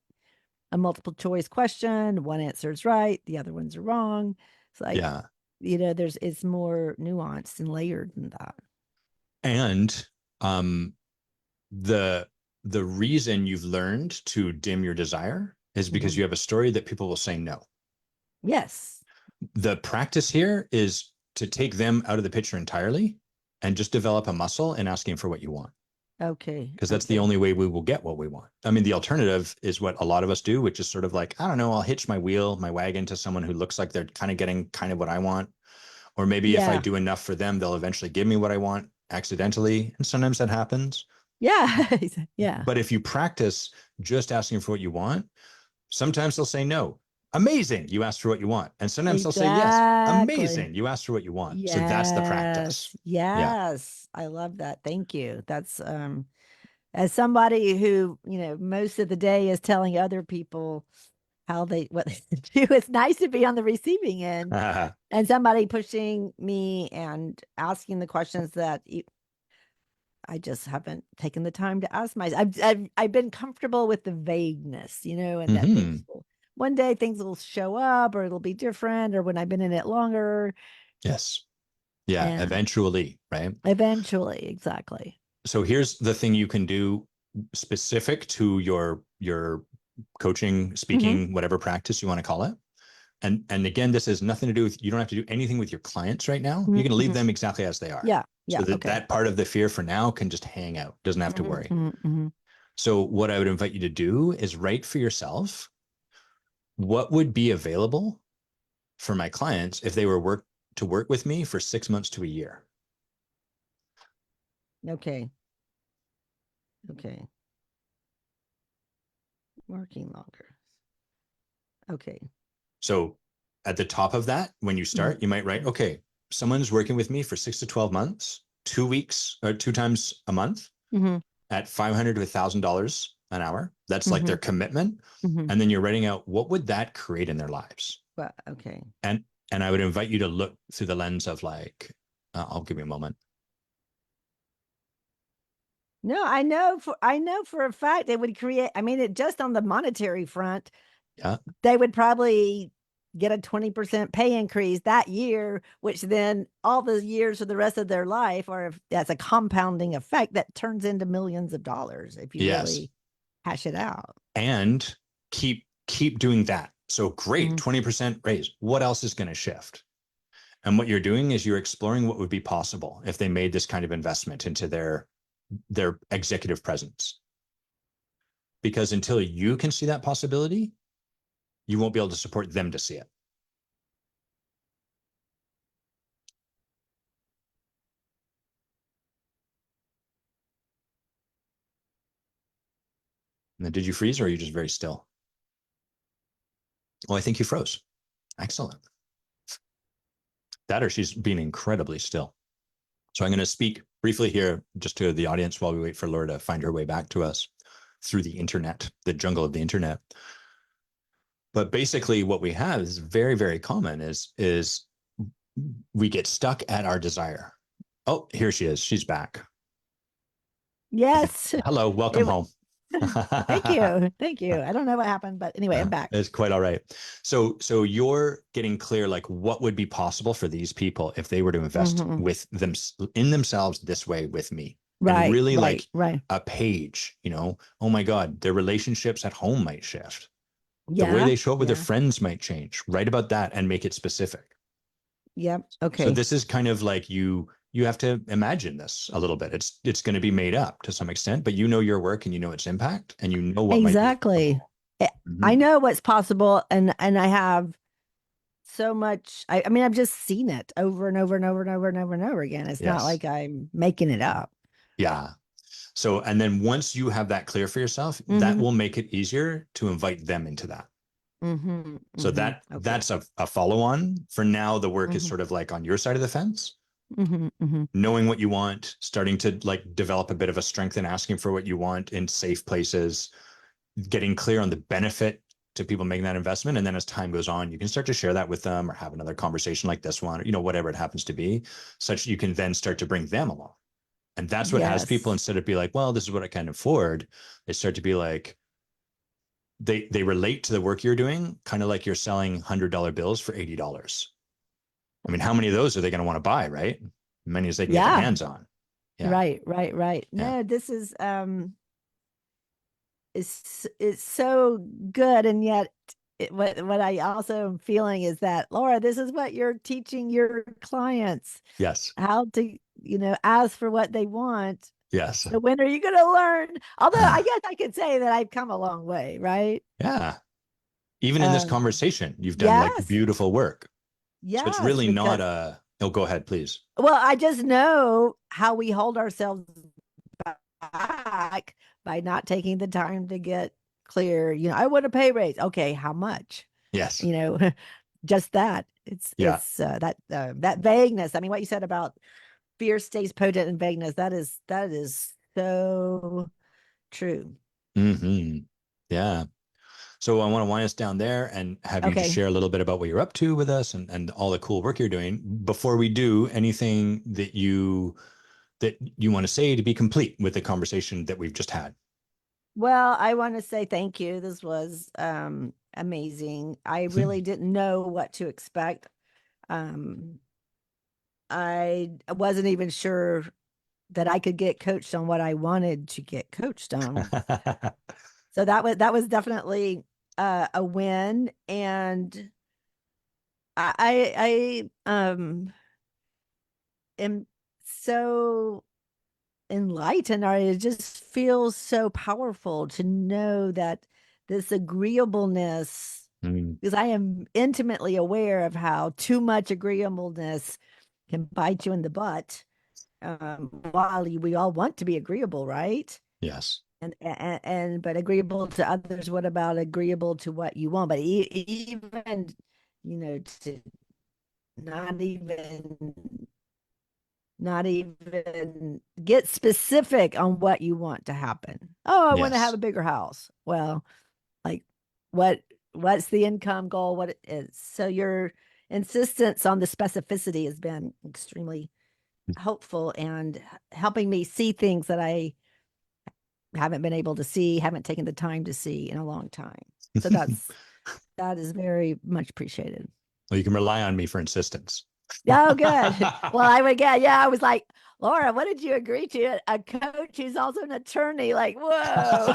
a multiple choice question. One answer is right, the other ones are wrong. It's like, Yeah. it's more nuanced and layered than that. And um, the the reason you've learned to dim your desire is because Hmm. you have a story that people will say no. Yes. The practice here is to take them out of the picture entirely and just develop a muscle in asking for what you want, Okay. because that's the Okay. only way we will get what we want. I mean, the alternative is what a lot of us do, which is sort of like, I don't know, I'll hitch my wagon to someone who looks like they're kind of getting kind of what I want. Or maybe if I Yeah. do enough for them, they'll eventually give me what I want accidentally. And sometimes that happens. Yeah. Yeah. But if you practice just asking for what you want, sometimes they'll say no. Amazing. You asked for what you want. And sometimes they'll say yes. Exactly. Amazing. You asked for what you want. So that's the Yes. practice. Yeah. Yes. I love that. Thank you. That's as somebody who, most of the day is telling other people how they what they do, it's nice to be on the receiving end and somebody pushing me and asking the questions that I just haven't taken the time to ask myself. I've been comfortable with the vagueness, and that Mm-hmm. one day things will show up or it'll be different or when I've been in it longer Yes. Yeah. and Eventually. Right. eventually, exactly. So here's the thing you can do specific to your coaching, Hmm. speaking, whatever practice you want to call it. And again, this has nothing to do with, you don't have to do anything with your clients right now. You can leave Hmm. them exactly as they are. Yeah. So Yeah. that Okay. that part of the fear for now can just hang out, doesn't have to Hmm. worry. Hmm. Hmm. So what I would invite you to do is write for yourself, what would be available for my clients if they were work with me for 6 months to a year. Okay. Okay. Working longer. Okay. So at the top of that, when you start, you might write, okay, someone's working with me for 6 to 12 months, 2 weeks or 2 times a month Hmm. at $500 to $1,000 an hour. That's like Mm-hmm. their commitment. Mm-hmm. And then you're writing out what would that create in their lives. Well, okay. And I would invite you to look through the lens of like, I'll give you a moment. No, I know for a fact they would create. I mean, just on the monetary front, Yeah. they would probably get a 20% pay increase that year, which then all the years for the rest of their life, or if that's a compounding effect that turns into millions of dollars if you Yes. really hash it out. And keep doing that. So great, Mm-hmm. 20% raise. What else is going to shift? And what you're doing is you're exploring what would be possible if they made this kind of investment into their executive presence. Because until you can see that possibility, you won't be able to support them to see it. And then did you freeze or are you just very still? Oh, I think you froze. Excellent. That or she's being incredibly still. So I'm going to speak briefly here just to the audience while we wait for Laura to find her way back to us through the internet, the jungle of the internet. But basically what we have is very, very common is we get stuck at our desire. Oh, here she is. She's back. Yes. Hello, welcome It, home. thank you. Thank you. I don't know what happened, but anyway, I'm back. It's quite all right. So you're getting clear, like what would be possible for these people if they were to invest Mm-hmm. with them in themselves this way with me, and Right, really right, like right. a page. Oh my God, their relationships at home might shift. The way Yeah, they show up with their yeah, friends might change. Write about that and make it specific. yep. So Okay. this is kind of like you have to imagine this a little bit. It's going to be made up to some extent, but you know your work and you know its impact and you know what might be Exactly. possible. I I Mm-hmm. know what's possible, and I have so much. I mean, I've just seen it over and over and over and over and over and over again. It's not Yes. like I'm making it up. Yeah. So, and then once you have that clear for yourself, that Mm-hmm. will make it easier to invite them into that. Mm-hmm. So Mm-hmm. Okay. that's a follow on. For now, the work is Mm-hmm. sort of like on your side of the fence, Mm-hmm. Mm-hmm. knowing what you want, starting to like develop a bit of a strength in asking for what you want in safe places, getting clear on the benefit to people making that investment. And then as time goes on, you can start to share that with them or have another conversation like this one, or, whatever it happens to be, such you can then start to bring them along. And that's what has people, Yes. instead of be like, well, this is what I can afford, they start to be like, they relate to the work you're doing, kind of like you're selling $100 bills for $80. I mean, how many of those are they going to want to buy, right? Many as they can get their Yeah. hands on. Yeah. Right. Right. Right. Yeah. No, this is it's so good, and yet what I also am feeling is that, Laura, this is what you're teaching your clients, Yes. how to, ask for what they want. Yes. So when are you going to learn? Although I guess I could say that I've come a long way, right? Yeah. Even in this Um, conversation, you've done like yes, beautiful work. So it's yes, really not because, a, oh, go ahead, please. well, I just know how we hold ourselves back by not taking the time to get clear. I want a pay raise. Okay, how much? Yes. You know, just that. Yeah. That vagueness. I mean, what you said about fear stays potent in vagueness. That is so true. Hmm. Yeah. So I want to wind us down there and have you just Okay. share a little bit about what you're up to with us and all the cool work you're doing. Before we do, anything that you want to say to be complete with the conversation that we've just had? Well, I want to say thank you. This was amazing. I really didn't know what to expect. Um, I wasn't even sure that I could get coached on what I wanted to get coached on. So that was definitely a win, and I am so enlightened, or it just feels so powerful to know that this agreeableness, Mm, because I am intimately aware of how too much agreeableness can bite you in the butt. While we all want to be agreeable, right? yes. And but agreeable to others. What about agreeable to what you want? But even to not even not even get specific on what you want to happen. Oh, I want to have Yes. a bigger house. Well, like what what's the income goal? What it is. So your insistence on the specificity has been extremely helpful and helping me see things that I haven't been able to see, haven't taken the time to see in a long time. So that is very much appreciated. Well, you can rely on me for insistence. Oh, good. Well, I would get, yeah, I was like, Laura, what did you agree to? A coach who's also an attorney. Like, whoa.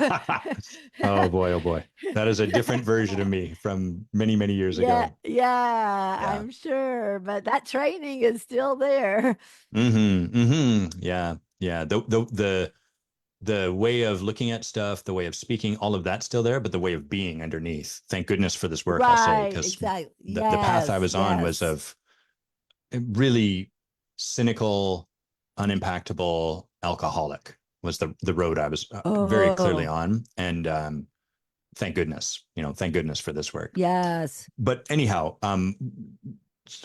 Oh boy, oh boy. That is a different version of me from many, many years Yeah, ago. yeah, Yeah. I'm sure. But that training is still there. Mm-hmm. Mm-hmm. Yeah. Yeah. The way of looking at stuff, the way of speaking, all of that's still there, but the way of being underneath. Thank goodness for this work, I'll say, Right, because exactly. the path I Yes, was on was yes. of really cynical, unimpactable alcoholic was the road I was very clearly Oh, on. And thank goodness, thank goodness for this work. yes. But anyhow,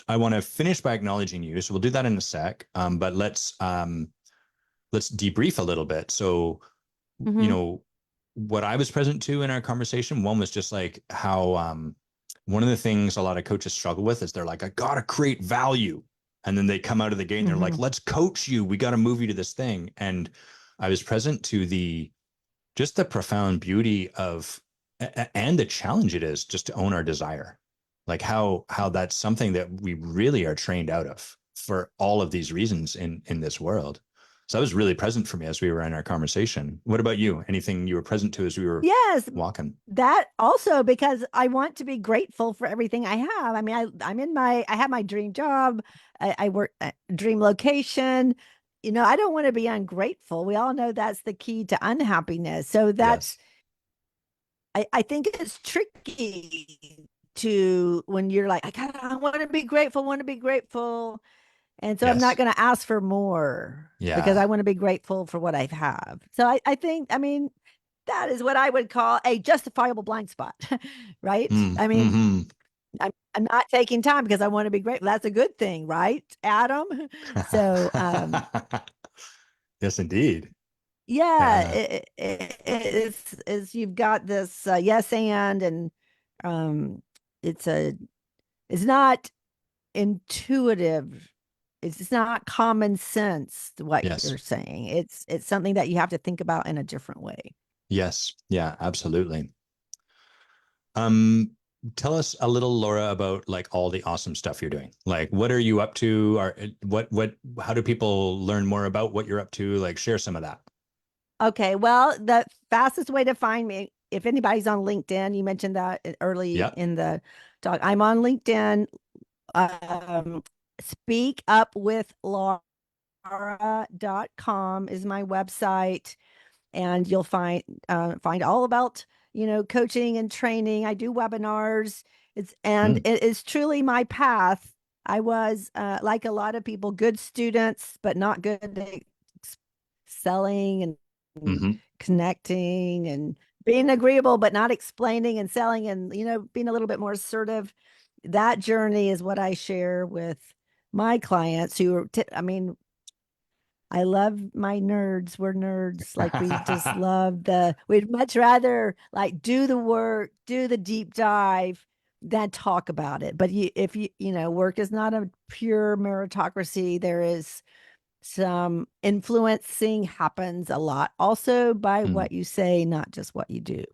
I want to finish by acknowledging you. So we'll do that in a sec. But let's debrief a little bit. So, you Hmm. know, what I was present to in our conversation, one was just like how one of the things a lot of coaches struggle with is they're like, I gotta create value. And then they come out of the gate and they're like, Hmm. let's coach you. We got to move you to this thing. And I was present to the just the profound beauty of and the challenge it is just to own our desire. Like how that's something that we really are trained out of for all of these reasons in this world. So that was really present for me as we were in our conversation. What about you? Anything you were present to as we were Yes, walking? that also because I want to be grateful for everything I have. I mean, I have my dream job. I work at dream location. I don't want to be ungrateful. We all know that's the key to unhappiness. So Yes. I think it's tricky to when you're like, I want to be grateful, want to be grateful. And so I'm not Yes. going to ask for more because I Yeah. want to be grateful for what I have. So I think, I mean, that is what I would call a justifiable blind spot, right? Mm, I mean, hmm. I'm not taking time because I want to be grateful. That's a good thing, right, Adam? So, Yes, indeed. yeah, Yeah. it's you've got this yes and um, it's a it's not intuitive. It's not common sense what Yes. you're saying. It's something that you have to think about in a different way. Yes. Yeah, absolutely. Um, Tell us a little, Laura, about like all the awesome stuff you're doing. Like, what are you up to? Or how do people learn more about what you're up to? Like, share some of that. Okay, well, the fastest way to find me, if anybody's on LinkedIn, you mentioned that early Yeah. in the talk. I'm on LinkedIn. Um, Speak Up with Laura.com is my website, and you'll find all about coaching and training. I do webinars. Mm, It is truly my path. I was like a lot of people, good students, but not good at selling and hmm. connecting and being agreeable, but not explaining and selling and being a little bit more assertive. That journey is what I share with my clients who are, I mean, I love my nerds. We're nerds. Like we just love we'd much rather like do the work, do the deep dive than talk about it. But if work is not a pure meritocracy. There is some influencing happens a lot also by Mm, what you say, not just what you do.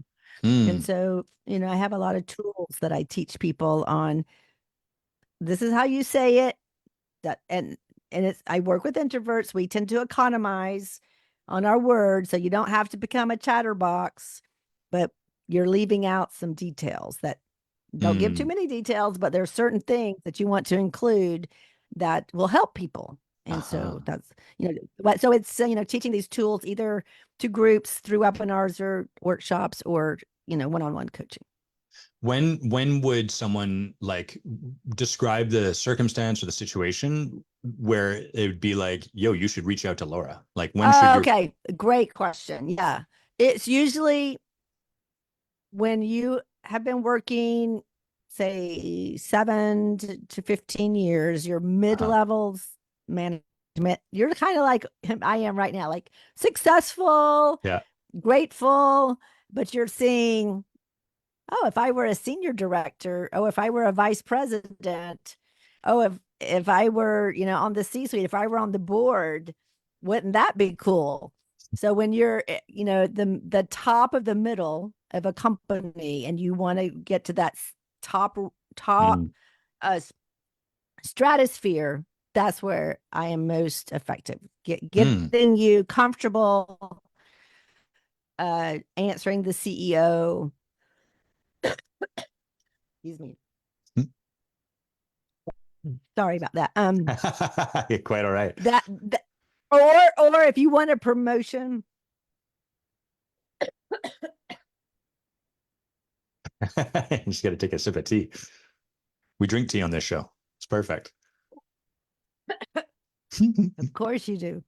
And mm, so, I have a lot of tools that I teach people on. This is how you say it, that and it's I work with introverts. We tend to economize on our words, so you don't have to become a chatterbox, but you're leaving out some details that don't give too mm. many details, but there are certain things that you want to include that will help people. And Uh-huh. so so it's teaching these tools either to groups through webinars or workshops or one-on-one coaching. When would someone like describe the circumstance or the situation where it would be like, yo, you should reach out to Laura? Like, when should your Okay, great question. Yeah. It's usually when you have been working, say 7 to 15 years, your uh-huh. mid-levels management. You're kind of like I am right now, like successful, Yeah. grateful, but you're seeing, oh, if I were a senior director, oh, if I were a vice president, oh, if I were, on the C-suite, if I were on the board, wouldn't that be cool? So when you're, the top of the middle of a company and you want to get to that top Mm. uh, stratosphere, that's where I am most effective. Mm. Getting you comfortable, answering the CEO. Excuse me. Sorry about that. You're quite all right. That or if you want a promotion, You just got to take a sip of tea. We drink tea on this show. It's perfect. of course you do.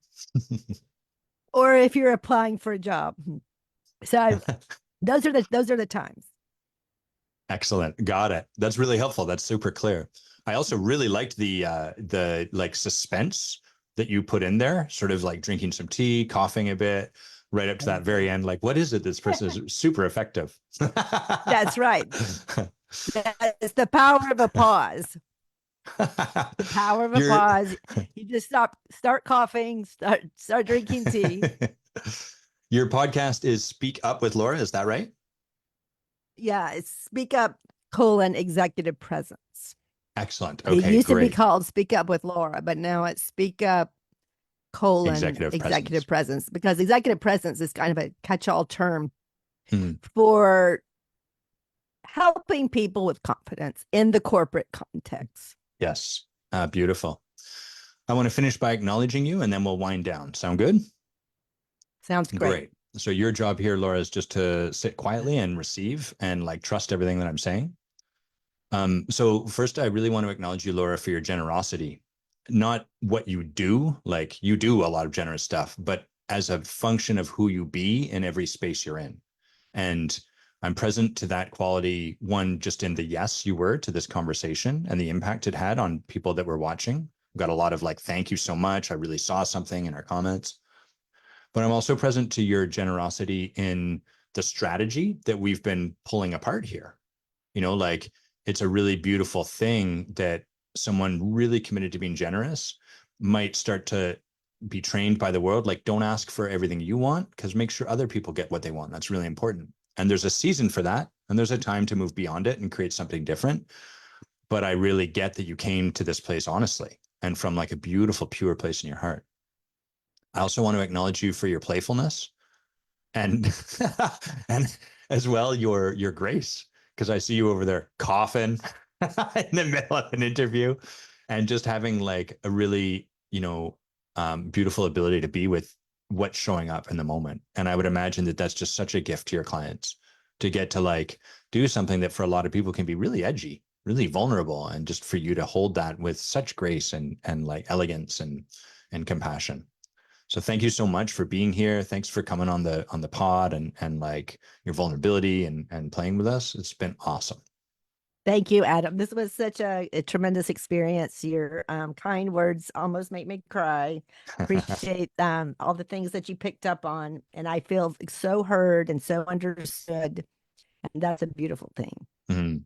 Or if you're applying for a job. So those are the times. Excellent. Got it. That's really helpful. That's super clear. I also really liked the like suspense that you put in there, sort of like drinking some tea, coughing a bit, right up to that very end. Like, what is it? This person is super effective. That's right. That's the power of a pause. The power of a You're pause. You just start coughing, start drinking tea. Your podcast is Speak Up with Laura, is that right? Yeah, it's Speak Up executive presence. Excellent. It Okay, used to be great. called Speak Up with Laura, but now it's Speak Up Executive presence. executive presence, because executive presence is kind of a catch-all term Hmm. for helping people with confidence in the corporate context. Yes. Beautiful. I want to finish by acknowledging you and then we'll wind down. Sound good? Sounds great. Great. So your job here, Laura, is just to sit quietly and receive and like trust everything that I'm saying. So first, I really want to acknowledge you, Laura, for your generosity. Not what you do, like you do a lot of generous stuff, but as a function of who you be in every space you're in. And I'm present to that quality, one, just in the yes you were to this conversation and the impact it had on people that were watching. We've got a lot of like, thank you so much. I really saw something in our comments. But I'm also present to your generosity in the strategy that we've been pulling apart here. Like it's a really beautiful thing that someone really committed to being generous might start to be trained by the world. Like, don't ask for everything you want, because make sure other people get what they want. That's really important. And there's a season for that. And there's a time to move beyond it and create something different. But I really get that you came to this place honestly and from like a beautiful, pure place in your heart. I also want to acknowledge you for your playfulness and and as well your grace, because I see you over there coughing in the middle of an interview and just having like a really beautiful ability to be with what's showing up in the moment. And I would imagine that that's just such a gift to your clients to get to like do something that for a lot of people can be really edgy, really vulnerable, and just for you to hold that with such grace and like elegance and compassion. So thank you so much for being here. Thanks for coming on the pod and like your vulnerability and playing with us. It's been awesome. Thank you, Adam. This was such a tremendous experience. Your kind words almost make me cry. Appreciate all the things that you picked up on, and I feel so heard and so understood. And that's a beautiful thing. Mhm.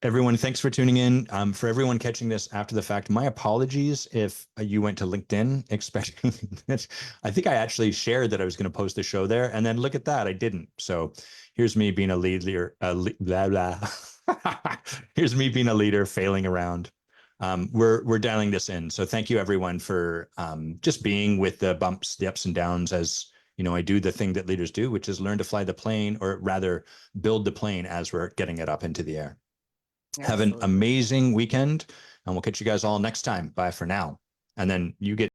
Everyone, thanks for tuning in. For everyone catching this after the fact, my apologies if you went to LinkedIn expecting that. I think I actually shared that I was going to post the show there, and then look at that, I didn't. So here's me being a leader, blah blah. Here's me being a leader, failing around. We're dialing this in. So thank you everyone for just being with the bumps, the ups and downs as I do the thing that leaders do, which is learn to fly the plane, or rather build the plane as we're getting it up into the air. Have an Absolutely. amazing weekend, and we'll catch you guys all next time. Bye for now. And then you get